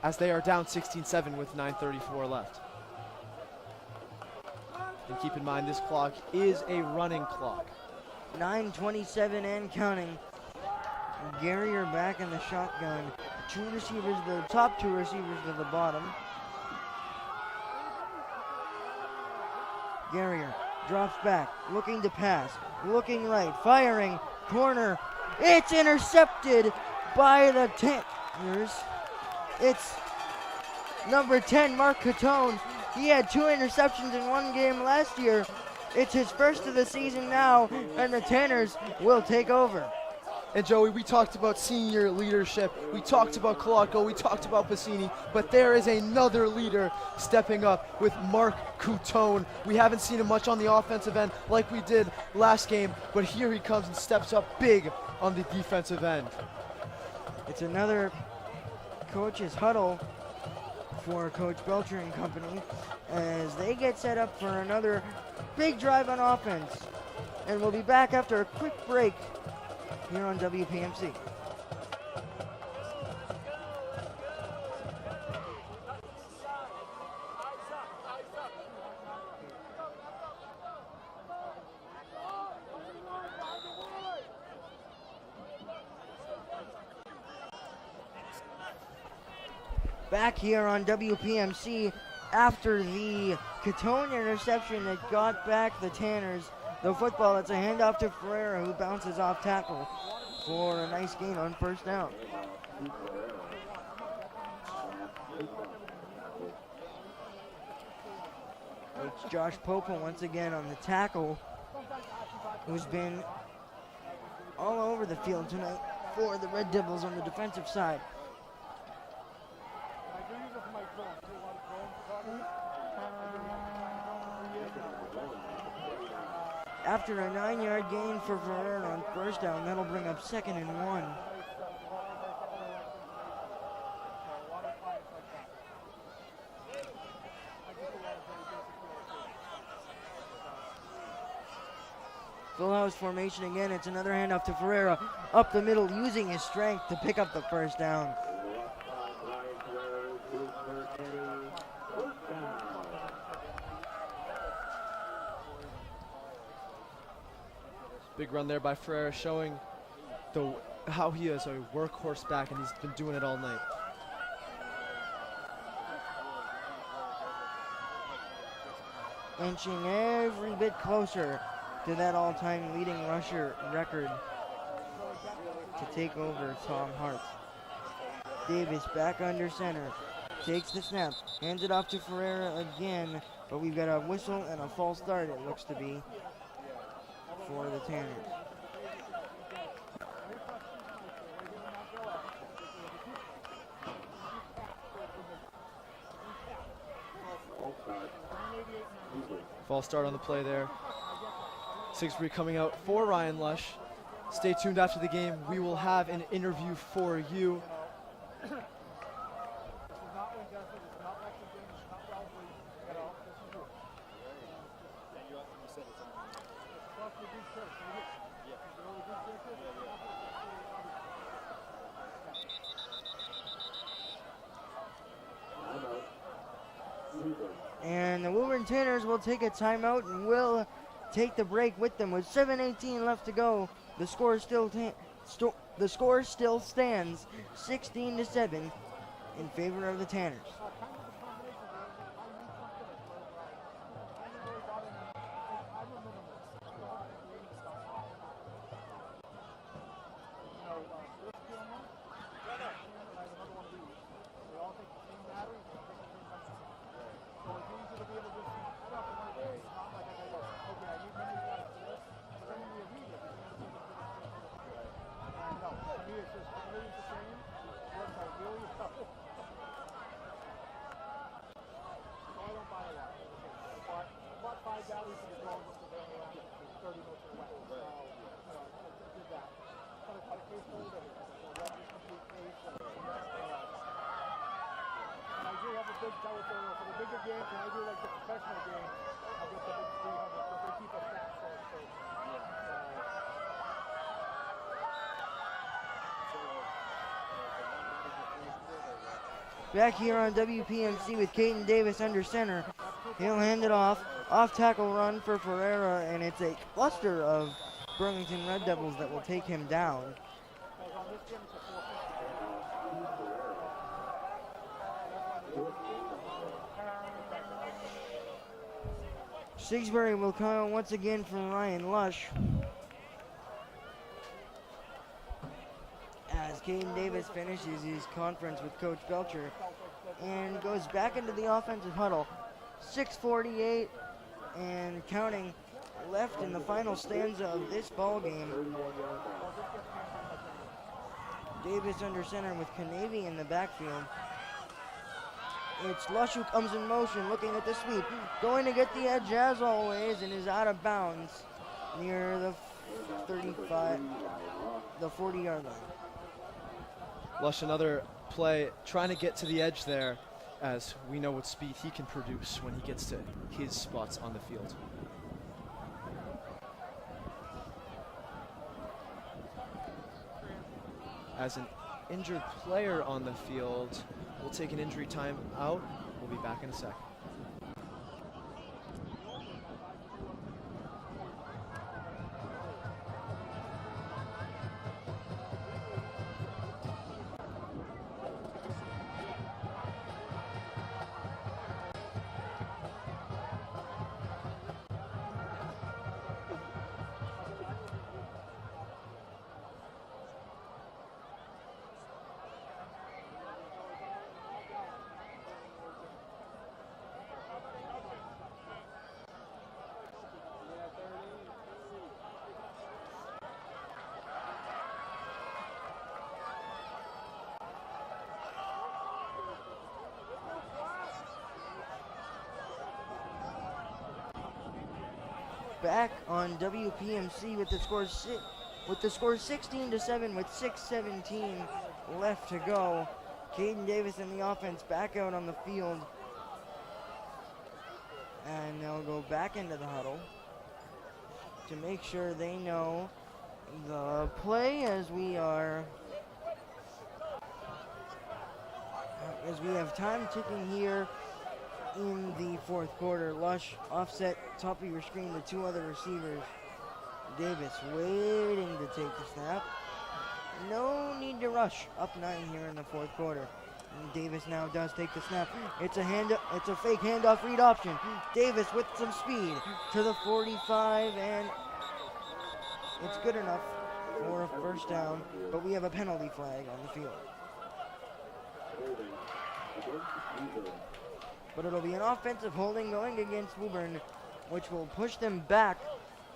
as they are down 16-7 with 9:34 left. And keep in mind, this clock is a running clock. 9:27 and counting. Garrier back in the shotgun. Two receivers, the top 2 receivers to the bottom. Garrier drops back, looking to pass, looking right, firing, corner. It's intercepted by the Tanners. It's number 10, Mark Catone. He had 2 interceptions in one game last year. It's his first of the season now, and the Tanners will take over. And Joey, we talked about senior leadership, we talked about Colotco, we talked about Bassini, but there is another leader stepping up with Mark Coutone. We haven't seen him much on the offensive end like we did last game, but here he comes and steps up big on the defensive end. It's another coach's huddle for Coach Belcher and company as they get set up for another big drive on offense. And we'll be back after a quick break here on WPMC. Back here on WPMC after the Catone interception that got back the Tanners the football. It's a handoff to Ferreira, who bounces off tackle for a nice gain on 1st down. It's Josh Popa once again on the tackle, who's been all over the field tonight for the Red Devils on the defensive side. After a 9-yard gain for Ferrer on 1st down, that'll bring up 2nd and 1. Full house formation again. It's another handoff to Ferreira up the middle, using his strength to pick up the 1st down. Big run there by Ferreira, showing how he is a workhorse back, and he's been doing it all night. Inching every bit closer to that all-time leading rusher record to take over Tom Hart. Davis back under center, takes the snap, hands it off to Ferreira again, but we've got a whistle and a false start, it looks to be, for the Tanners. False start on the play there. Sigsbury coming out for Ryan Lush. Stay tuned after the game. We will have an interview for you. And the Woburn Tanners will take a timeout and will take the break with them with 7:18 left to go. The score still stands 16-7 in favor of the Tanners. Back here on WPMC with Caden Davis under center. He'll hand it off. Off tackle run for Ferreira, and it's a cluster of Burlington Red Devils that will take him down. Sigsbury will come once again from Ryan Lush. As Caden Davis finishes his conference with Coach Belcher and goes back into the offensive huddle. 6:48 and counting left in the final stanza of this ball game. Davis under center with Canavy in the backfield. It's Lush who comes in motion, looking at the sweep, going to get the edge as always, and is out of bounds near the 40-yard line. Lush, another play, trying to get to the edge there, as we know what speed he can produce when he gets to his spots on the field. As an injured player on the field, we'll take an injury time out. We'll be back in a sec. Back on WPMC with the score 16-7 with 6:17 left to go. Caden Davis and the offense back out on the field, and they'll go back into the huddle to make sure they know the play as we have time ticking here in the fourth quarter. Lush offset, top of your screen, the two other receivers. Davis waiting to take the snap. No need to rush. Up 9 here in the fourth quarter. And Davis now does take the snap. It's a fake handoff read option. Davis with some speed to the 45, and it's good enough for a first down, but we have a penalty flag on the field. But it'll be an offensive holding going against Woburn, which will push them back.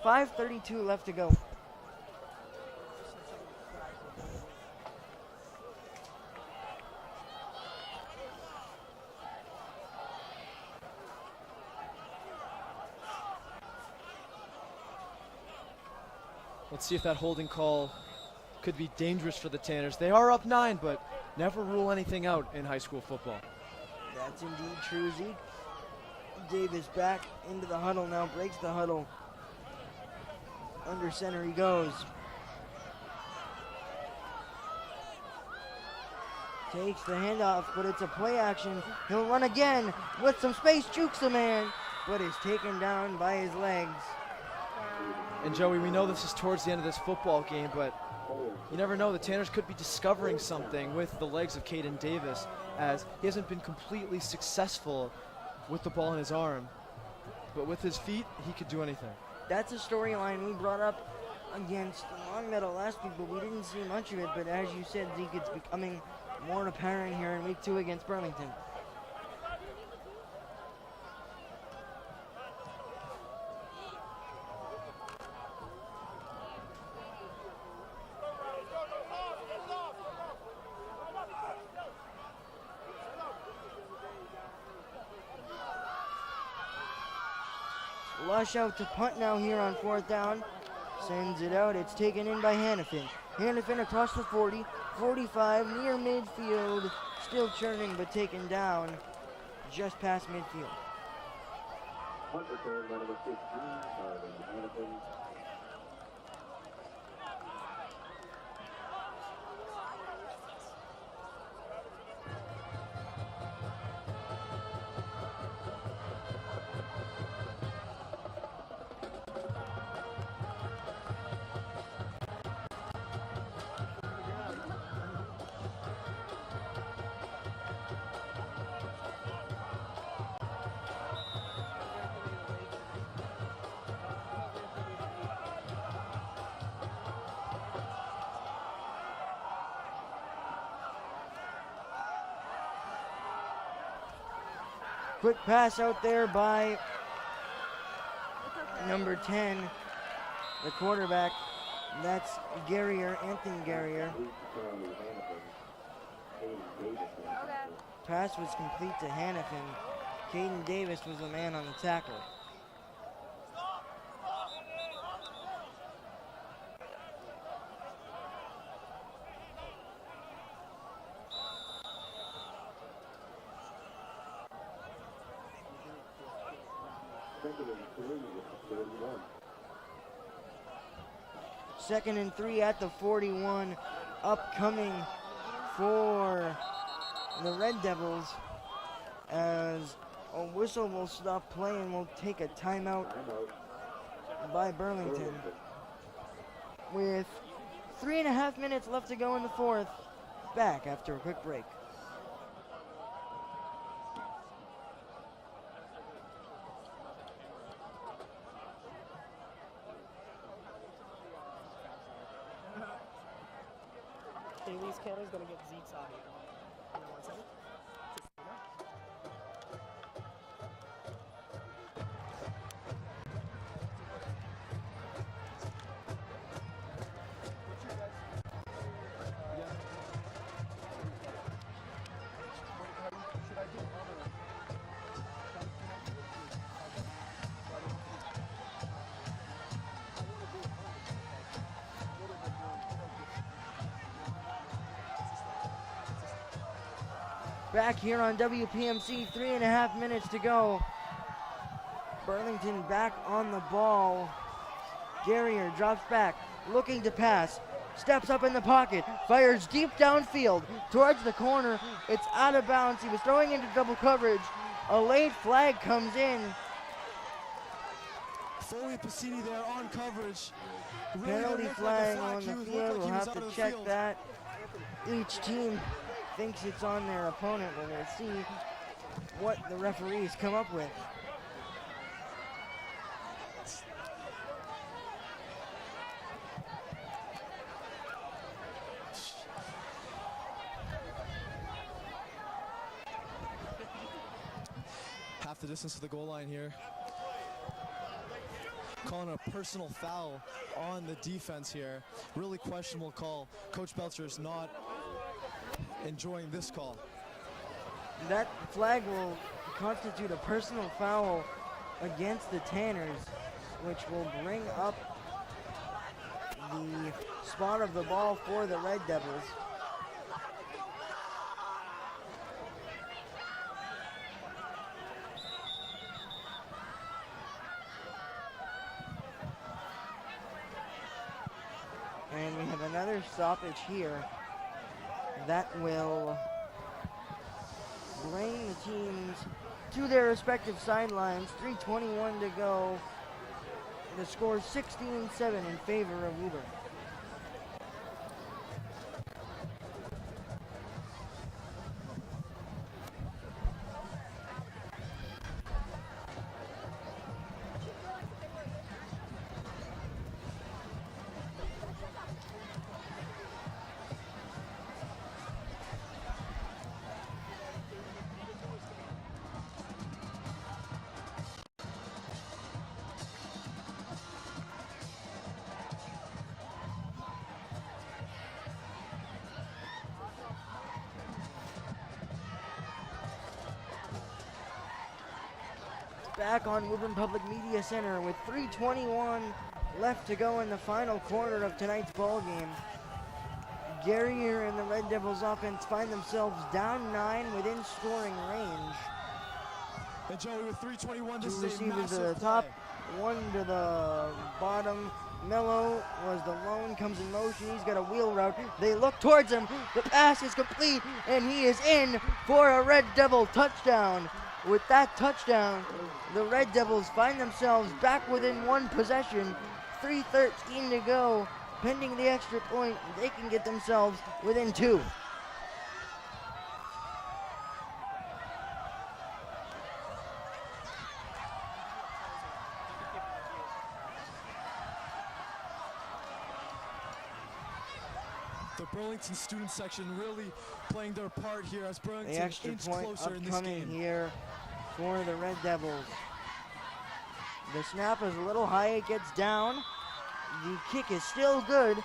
5:32 left to go. Let's see if that holding call could be dangerous for the Tanners. They are up 9, but never rule anything out in high school football. That's indeed true, Zeke. Davis back into the huddle now, breaks the huddle. Under center he goes. Takes the handoff, but it's a play action. He'll run again with some space, jukes the man, but is taken down by his legs. And Joey, we know this is towards the end of this football game, but you never know. The Tanners could be discovering something with the legs of Caden Davis, as he hasn't been completely successful with the ball in his arm. But with his feet, he could do anything. That's a storyline we brought up against Longmeadow last week, but we didn't see much of it. But as you said, Zeke, it's becoming more apparent here in week 2 against Burlington. Lush out to punt now here on 4th down. Sends it out. It's taken in by Hannafin. Hannafin across the 40, 45, near midfield. Still churning, but taken down just past midfield. Punt return by number 15, Hannafin. Quick pass out there by number 10, the quarterback. That's Garrier, Anthony Garrier. Pass was complete to Hannafin. Caden Davis was the man on the tackle. Second and 3 at the 41, upcoming for the Red Devils, as a whistle will stop play and will take a timeout by Burlington. With 3.5 minutes left to go in the 4th, back after a quick break. Haley's Canada's gonna get Zeke's audio. Hold on 1 second. Back here on WPMC, 3.5 minutes to go. Burlington back on the ball. Garrier drops back, looking to pass. Steps up in the pocket, fires deep downfield towards the corner. It's out of bounds. He was throwing into double coverage. A late flag comes in. Foley Pacini there on coverage. Penalty flag on the field. We'll have to check that. Each team thinks it's on their opponent, but we'll see what the referees come up with. Half the distance to the goal line here. Calling a personal foul on the defense here. Really questionable call. Coach Belcher is not enjoying this call. That flag will constitute a personal foul against the Tanners, which will bring up the spot of the ball for the Red Devils. And we have another stoppage here. That will bring the teams to their respective sidelines. 3:21 to go. The score 16-7 in favor of Woburn. Back on Woburn Public Media Center with 3:21 left to go in the final quarter of tonight's ball game. Garrier and the Red Devils offense find themselves down 9 within scoring range. And Joey, with 3:21, this Two is a receivers to the massive top, play. one to the bottom. Mello was the lone, comes in motion. He's got a wheel route. They look towards him. The pass is complete, and he is in for a Red Devil touchdown. With that touchdown, the Red Devils find themselves back within one possession. 3:13 to go. Pending the extra point, they can get themselves within 2. The Burlington student section really playing their part here as The Burlington extra inch point closer in this upcoming game. here for the Red Devils. The snap is a little high, it gets down. The kick is still good,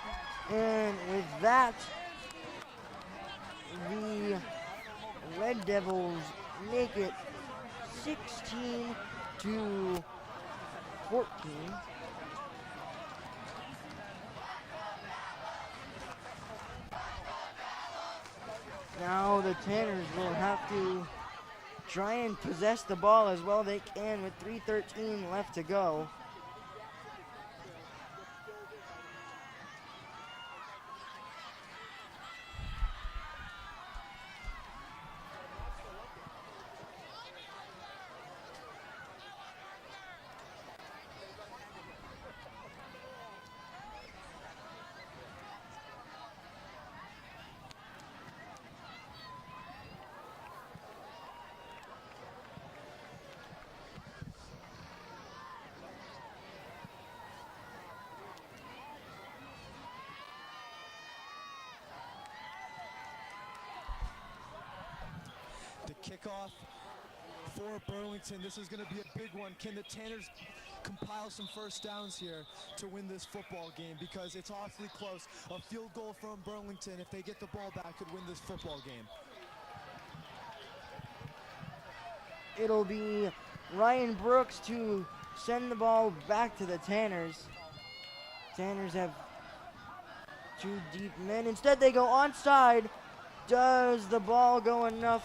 and with that, the Red Devils make it 16-14. Now the Tanners will have to try and possess the ball as well they can with 3:13 left to go. The kickoff for Burlington. This is going to be a big one. Can the Tanners compile some first downs here to win this football game? Because it's awfully close. A field goal from Burlington, if they get the ball back, could win this football game. It'll be Ryan Brooks to send the ball back to the Tanners. Tanners have 2 deep men. Instead, they go onside. Does the ball go enough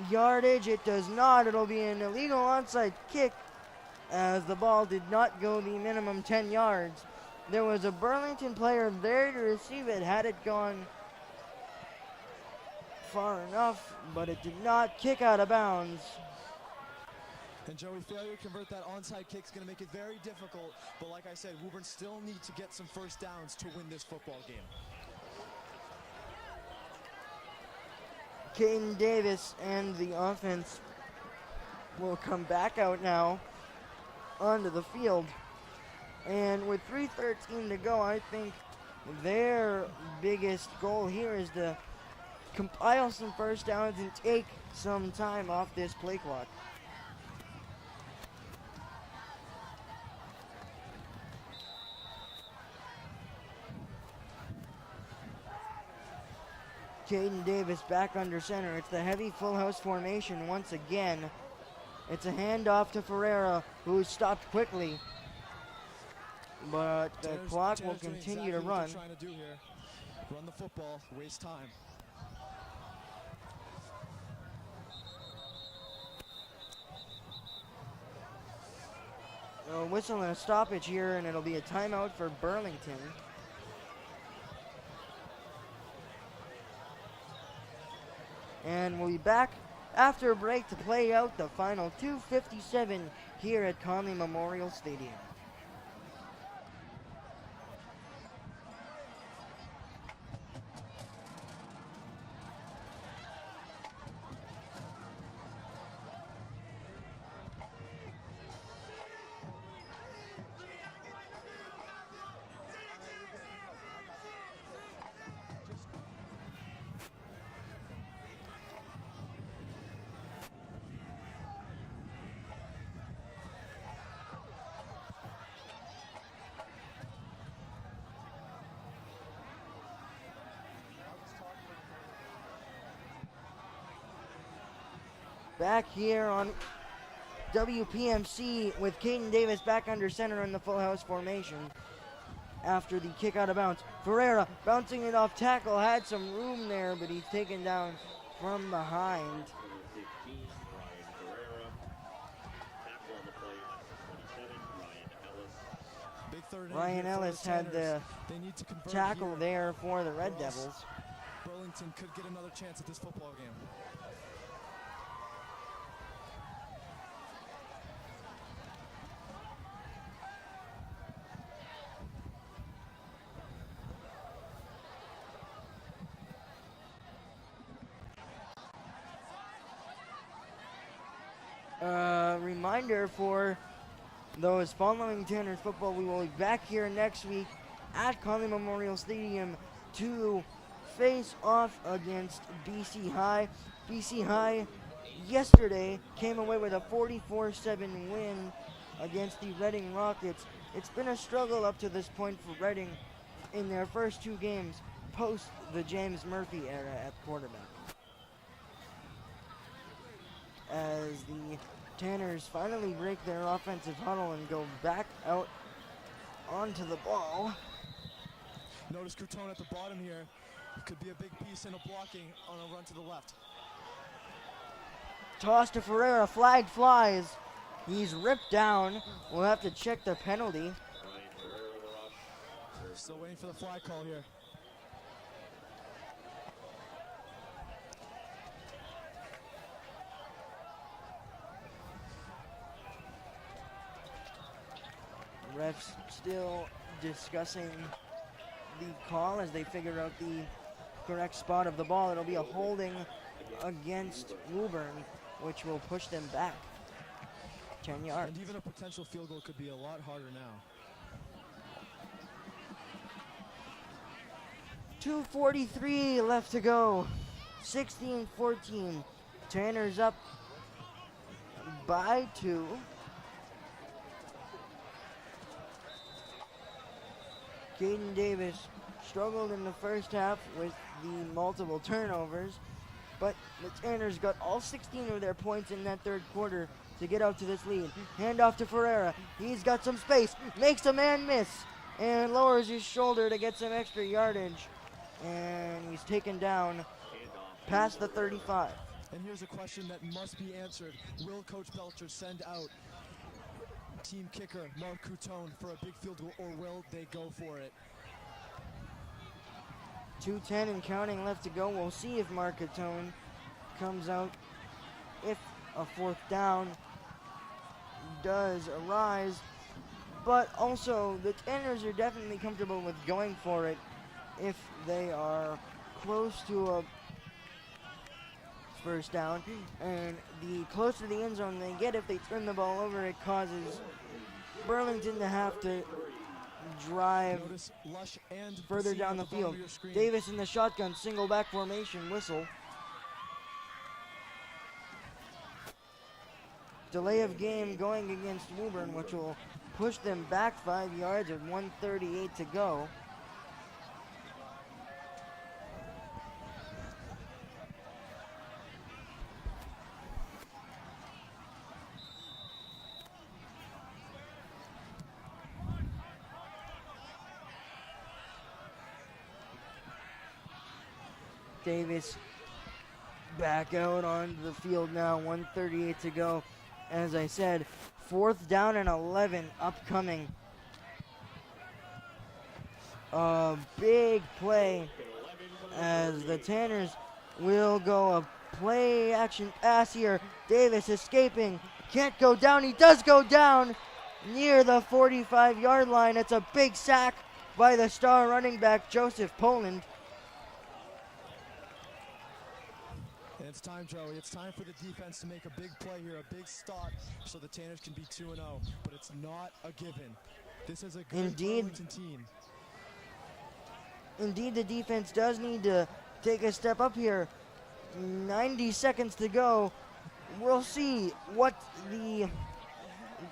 yardage? It does not. It'll be an illegal onside kick as the ball did not go the minimum 10 yards. There was a Burlington player there to receive it had it gone far enough, but it did not kick out of bounds. And Joey, failure to convert that onside kick is going to make it very difficult. But like I said, Woburn still need to get some first downs to win this football game. Caden Davis and the offense will come back out now onto the field. And with 3:13 to go, I think their biggest goal here is to compile some first downs and take some time off this play clock. Caden Davis back under center. It's the heavy full house formation once again. It's a handoff to Ferreira, who's stopped quickly. But the clock will continue to run. Trying to do here. Run the football, waste time. A whistle and a stoppage here, and it'll be a timeout for Burlington. And we'll be back after a break to play out the final 2:57 here at Conley Memorial Stadium. Back here on WPMC with Caden Davis back under center in the full house formation after the kick out of bounds. Ferreira bouncing it off tackle, had some room there, but he's taken down from behind. Ryan Ellis had the tackle there for the Red Devils. Burlington could get another chance at this football game. Reminder for those following Tanners football, we will be back here next week at Conley Memorial Stadium to face off against BC High. BC High yesterday came away with a 44-7 win against the Reading Rockets. It's been a struggle up to this point for Reading in their first two games post the James Murphy era at quarterback, as the Tanners finally break their offensive huddle and go back out onto the ball. Notice Coutone at the bottom here. Could be a big piece in a blocking on a run to the left. Toss to Ferreira, flag flies. He's ripped down. We'll have to check the penalty. Still waiting for the flag call here. Refs still discussing the call as they figure out the correct spot of the ball. It'll be a holding against Woburn, which will push them back 10 yards. And even a potential field goal could be a lot harder now. 2:43 left to go. 16-14. Tanners up by 2. Caden Davis struggled in the first half with the multiple turnovers, but the Tanners got all 16 of their points in that third quarter to get out to this lead. Hand off to Ferreira. He's got some space, makes a man miss, and lowers his shoulder to get some extra yardage. And he's taken down past the 35. And here's a question that must be answered. Will Coach Belcher send out team kicker Mark Coutone for a big field goal, or will they go for it? 2:10 and counting left to go. We'll see if Mark Coutone comes out. If a fourth down does arise. But also, the Tanners are definitely comfortable with going for it if they are close to a first down, and the closer to the end zone they get, if they turn the ball over, it causes Burlington to have to drive further down the field. Davis in the shotgun, single back formation, whistle. Delay of game going against Woburn, which will push them back 5 yards with 1:38 to go. Davis back out onto the field now, 1:38 to go. As I said, 4th down and 11 upcoming. A big play as the Tanners will go play action pass here. Davis escaping. Can't go down. He does go down near the 45-yard line. It's a big sack by the star running back, Joseph Poland. And it's time, Joey. It's time for the defense to make a big play here, a big stop, so the Tanners can be 2-0. But it's not a given. This is a good Burlington team. Indeed, the defense does need to take a step up here. 90 seconds to go. We'll see what the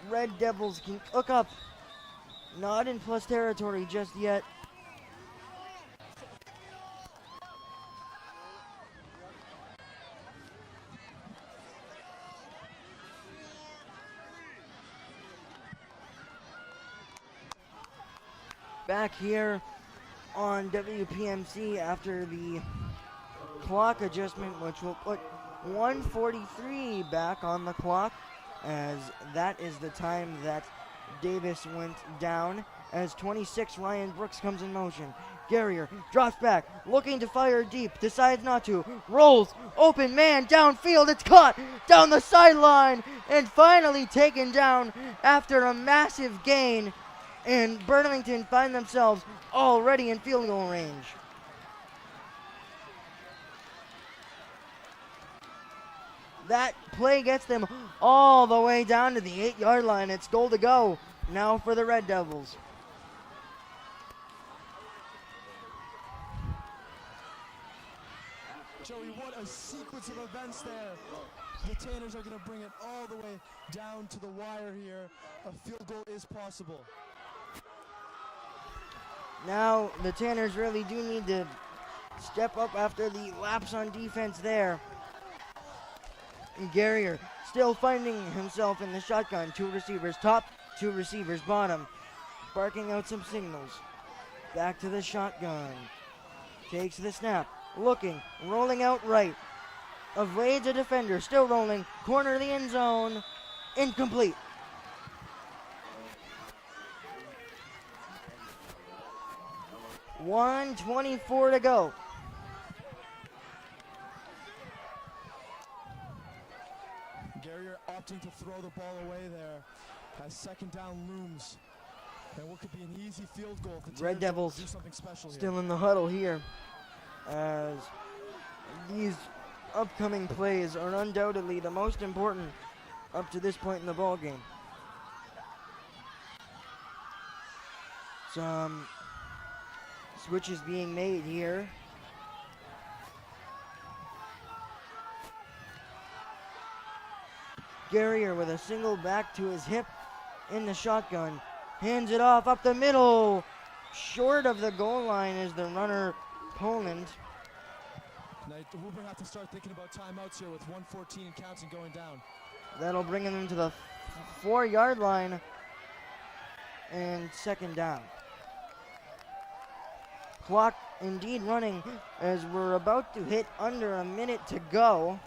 Red Devils can cook up. Not in plus territory just yet. Back here on WPMC after the clock adjustment, which will put 1:43 back on the clock, as that is the time that Davis went down, as 26 Ryan Brooks comes in motion. Guerrier drops back, looking to fire deep, decides not to, rolls, open man, downfield, it's caught, down the sideline, and finally taken down after a massive gain, and Burlington find themselves already in field goal range. That play gets them all the way down to the 8-yard line. It's goal to go now for the Red Devils. Joey, what a sequence of events there. The Tanners are going to bring it all the way down to the wire here. A field goal is possible. Now the Tanners really do need to step up after the lapse on defense there. And Guerrier still finding himself in the shotgun. 2 receivers top, 2 receivers bottom. Barking out some signals. Back to the shotgun. Takes the snap. Looking. Rolling out right. Evades a defender. Still rolling. Corner of the end zone. Incomplete. .124 to go. Guerrier opting to throw the ball away there as second down looms. And what could be an easy field goal if the Red Devils do something special still here. in the huddle here, as these upcoming plays are undoubtedly the most important up to this point in the ball game. Some switches being made here. Guerrier with a single back to his hip in the shotgun. Hands it off up the middle. Short of the goal line is the runner, Poland. Now, Woburn have to start thinking about timeouts here with 1:14 and counting going down. That'll bring him to the 4-yard line and second down. Clock indeed running as we're about to hit under a minute to go.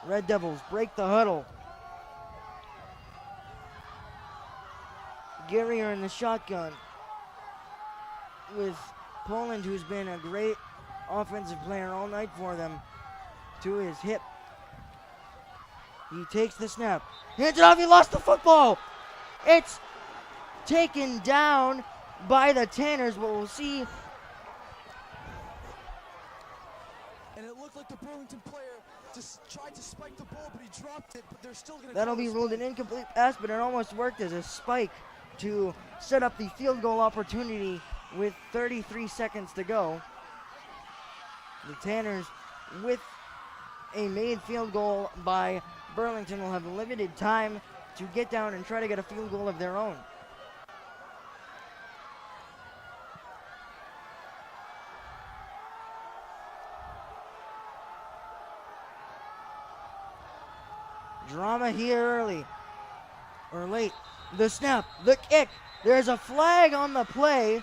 Red Devils break the huddle. Guerrier in the shotgun with Poland, who's been a great offensive player all night for them, to his hip. He takes the snap. Hands it off. He lost the football. It's taken down by the Tanners, but we'll see. And it looked like the Burlington player just tried to spike the ball, but he dropped it, but they're still going to That'll be ruled an incomplete pass, but it almost worked as a spike to set up the field goal opportunity with 33 seconds to go. The Tanners, with a made field goal by Burlington, will have limited time to get down and try to get a field goal of their own. Drama here early, or late. The snap, the kick. There's a flag on the play.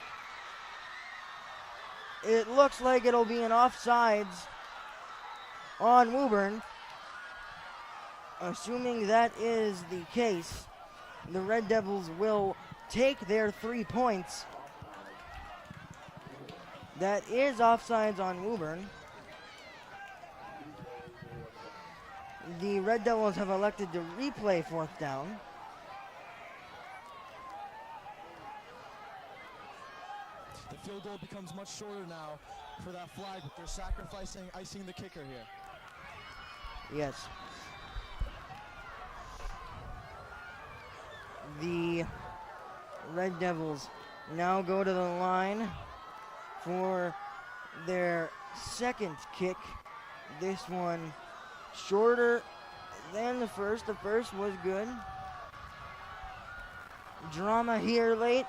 It looks like it'll be an offsides on Woburn. Assuming that is the case, the Red Devils will take their 3 points. That is offsides on Woburn. The Red Devils have elected to replay fourth down. The field goal becomes much shorter now for that flag, but they're sacrificing icing the kicker here. Yes. The Red Devils now go to the line for their second kick. This one shorter than the first. The first was good. Drama here late.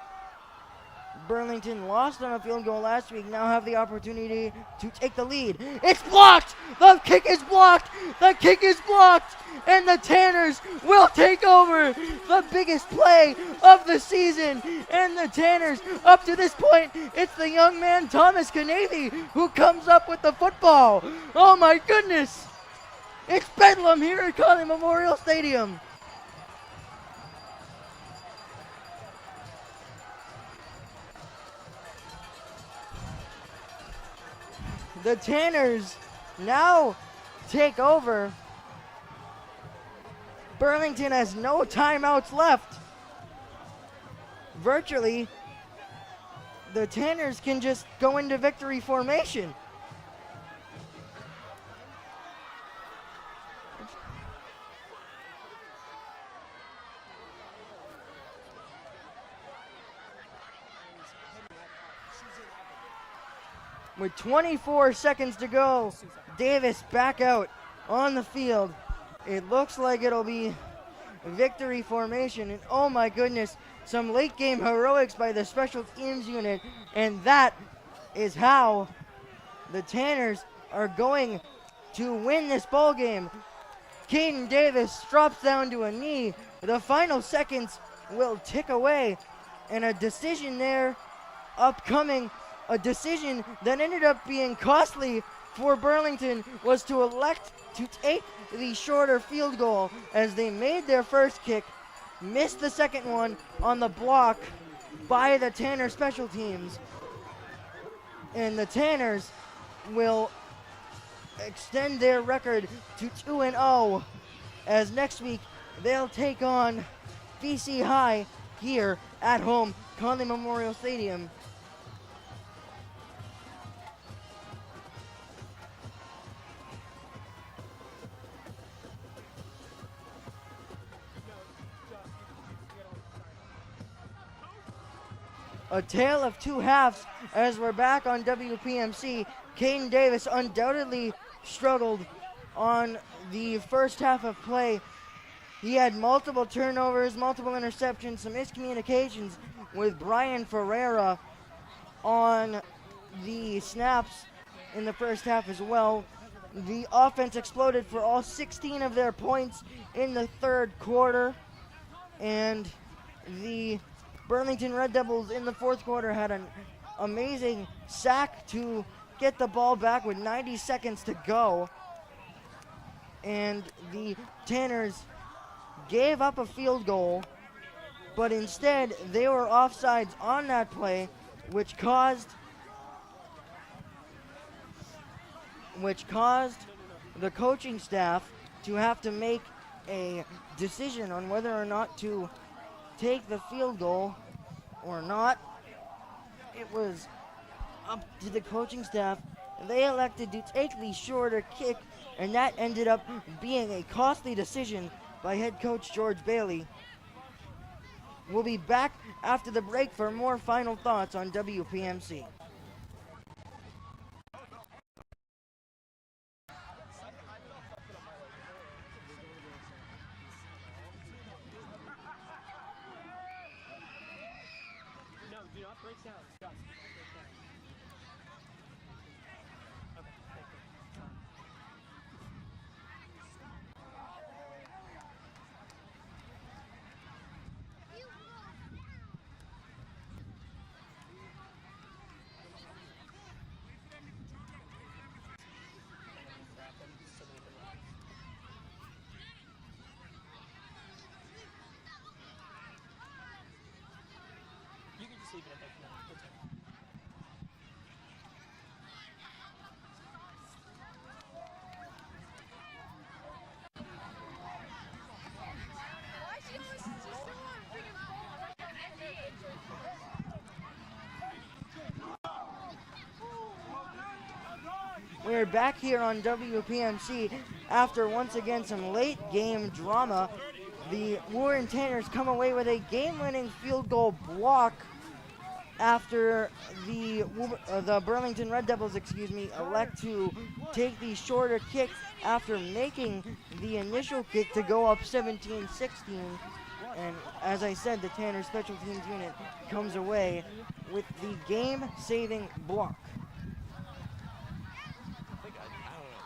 Burlington lost on a field goal last week, now have the opportunity to take the lead. It's blocked! The kick is blocked! The kick is blocked! And the Tanners will take over the biggest play of the season. And the Tanners, up to this point, it's the young man Thomas Canavy who comes up with the football. Oh my goodness! It's bedlam here at Conley Memorial Stadium. The Tanners now take over. Burlington has no timeouts left. Virtually, the Tanners can just go into victory formation. With 24 seconds to go, Davis back out on the field. It looks like it'll be victory formation. And oh my goodness, some late game heroics by the special teams unit. And that is how the Tanners are going to win this ball game. Caden Davis drops down to a knee. The final seconds will tick away. And a decision there upcoming. A decision that ended up being costly for Burlington was to elect to take the shorter field goal as they made their first kick, missed the second one on the block by the Tanner special teams. And the Tanners will extend their record to 2-0 as next week they'll take on BC High here at home, Conley Memorial Stadium. A tale of two halves as we're back on WPMC. Caden Davis undoubtedly struggled on the first half of play. He had multiple turnovers, multiple interceptions, some miscommunications with Brian Ferreira on the snaps in the first half as well. The offense exploded for all 16 of their points in the third quarter. And the Burlington Red Devils in the fourth quarter had an amazing sack to get the ball back with 90 seconds to go. And the Tanners gave up a field goal, but instead they were offsides on that play, which caused the coaching staff to have to make a decision on whether or not to take the field goal or not. It was up to the coaching staff. They elected to take the shorter kick, and that ended up being a costly decision by head coach George Bailey. We'll be back after the break for more final thoughts on WPMC. You can just leave it at that. We're back here on WPMC after once again some late game drama. The Woburn Tanners come away with a game-winning field goal block after the Burlington Red Devils, elect to take the shorter kick after making the initial kick to go up 17-16. And as I said, the Tanner Special Teams unit comes away with the game-saving block.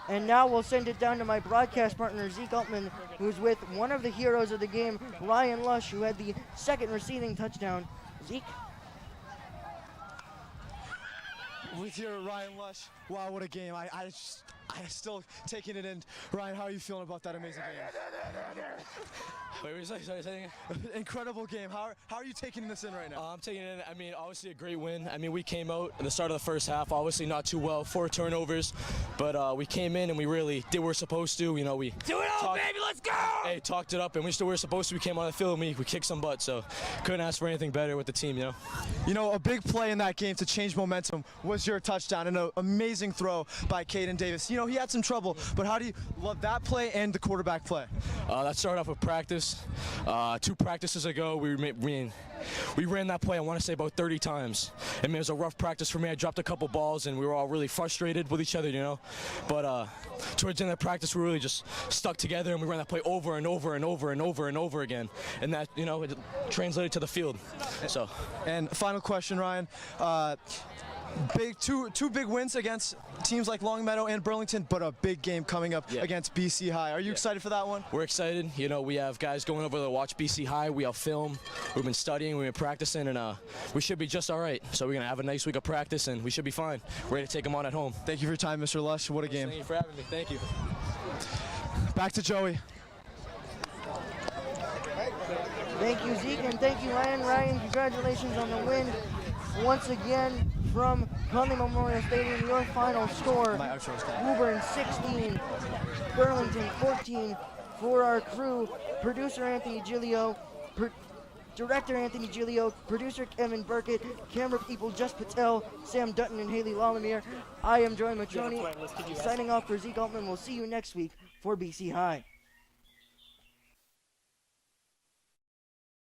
And now we'll send it down to my broadcast partner, Zeke Altman, who's with one of the heroes of the game, Ryan Lush, who had the second receiving touchdown. Zeke? With your Ryan Lush, wow, what a game. I still taking it in. Ryan, how are you feeling about that amazing game? Wait, what did you say? Incredible game. How are you taking this in right now? I'm taking it in. I mean, obviously a great win. I mean, we came out at the start of the first half, obviously not too well, 4 turnovers, but we came in and we really did what we're supposed to. You know, we do it all, baby. Let's go! Hey, talked it up, and we did what we were supposed to. We came on the field and we kicked some butt, so couldn't ask for anything better with the team. You know, a big play in that game to change momentum was your touchdown and an amazing throw by Caden Davis. You know, he had some trouble, but how do you love that play and the quarterback play? That started off with practice. 2 practices ago, we ran that play, I want to say, about 30 times. I mean, it was a rough practice for me. I dropped a couple balls, and we were all really frustrated with each other, you know. But towards the end of the practice, we really just stuck together, and we ran that play over and over and over and over and over again. And that, you know, it translated to the field. So. And final question, Ryan. Two big wins against teams like Longmeadow and Burlington, but a big game coming up against BC High. Are you excited for that one? We're excited. You know, we have guys going over to watch BC High. We have film. We've been studying. We've been practicing, and we should be just all right. So we're going to have a nice week of practice, and we should be fine. Ready to take them on at home. Thank you for your time, Mr. Lush. What a game. Thank you for having me. Thank you. Back to Joey. Thank you, Zeke, and thank you, Ryan. Ryan, congratulations on the win. Once again, from Conley Memorial Stadium, your final score, Woburn 16, Burlington 14. For our crew, producer Anthony Gilio, director Anthony Gilio, producer Kevin Burkett, camera people Just Patel, Sam Dutton, and Haley Lalamier. I am Joey Matroni, signing off for Zeke Altman. We'll see you next week for BC High.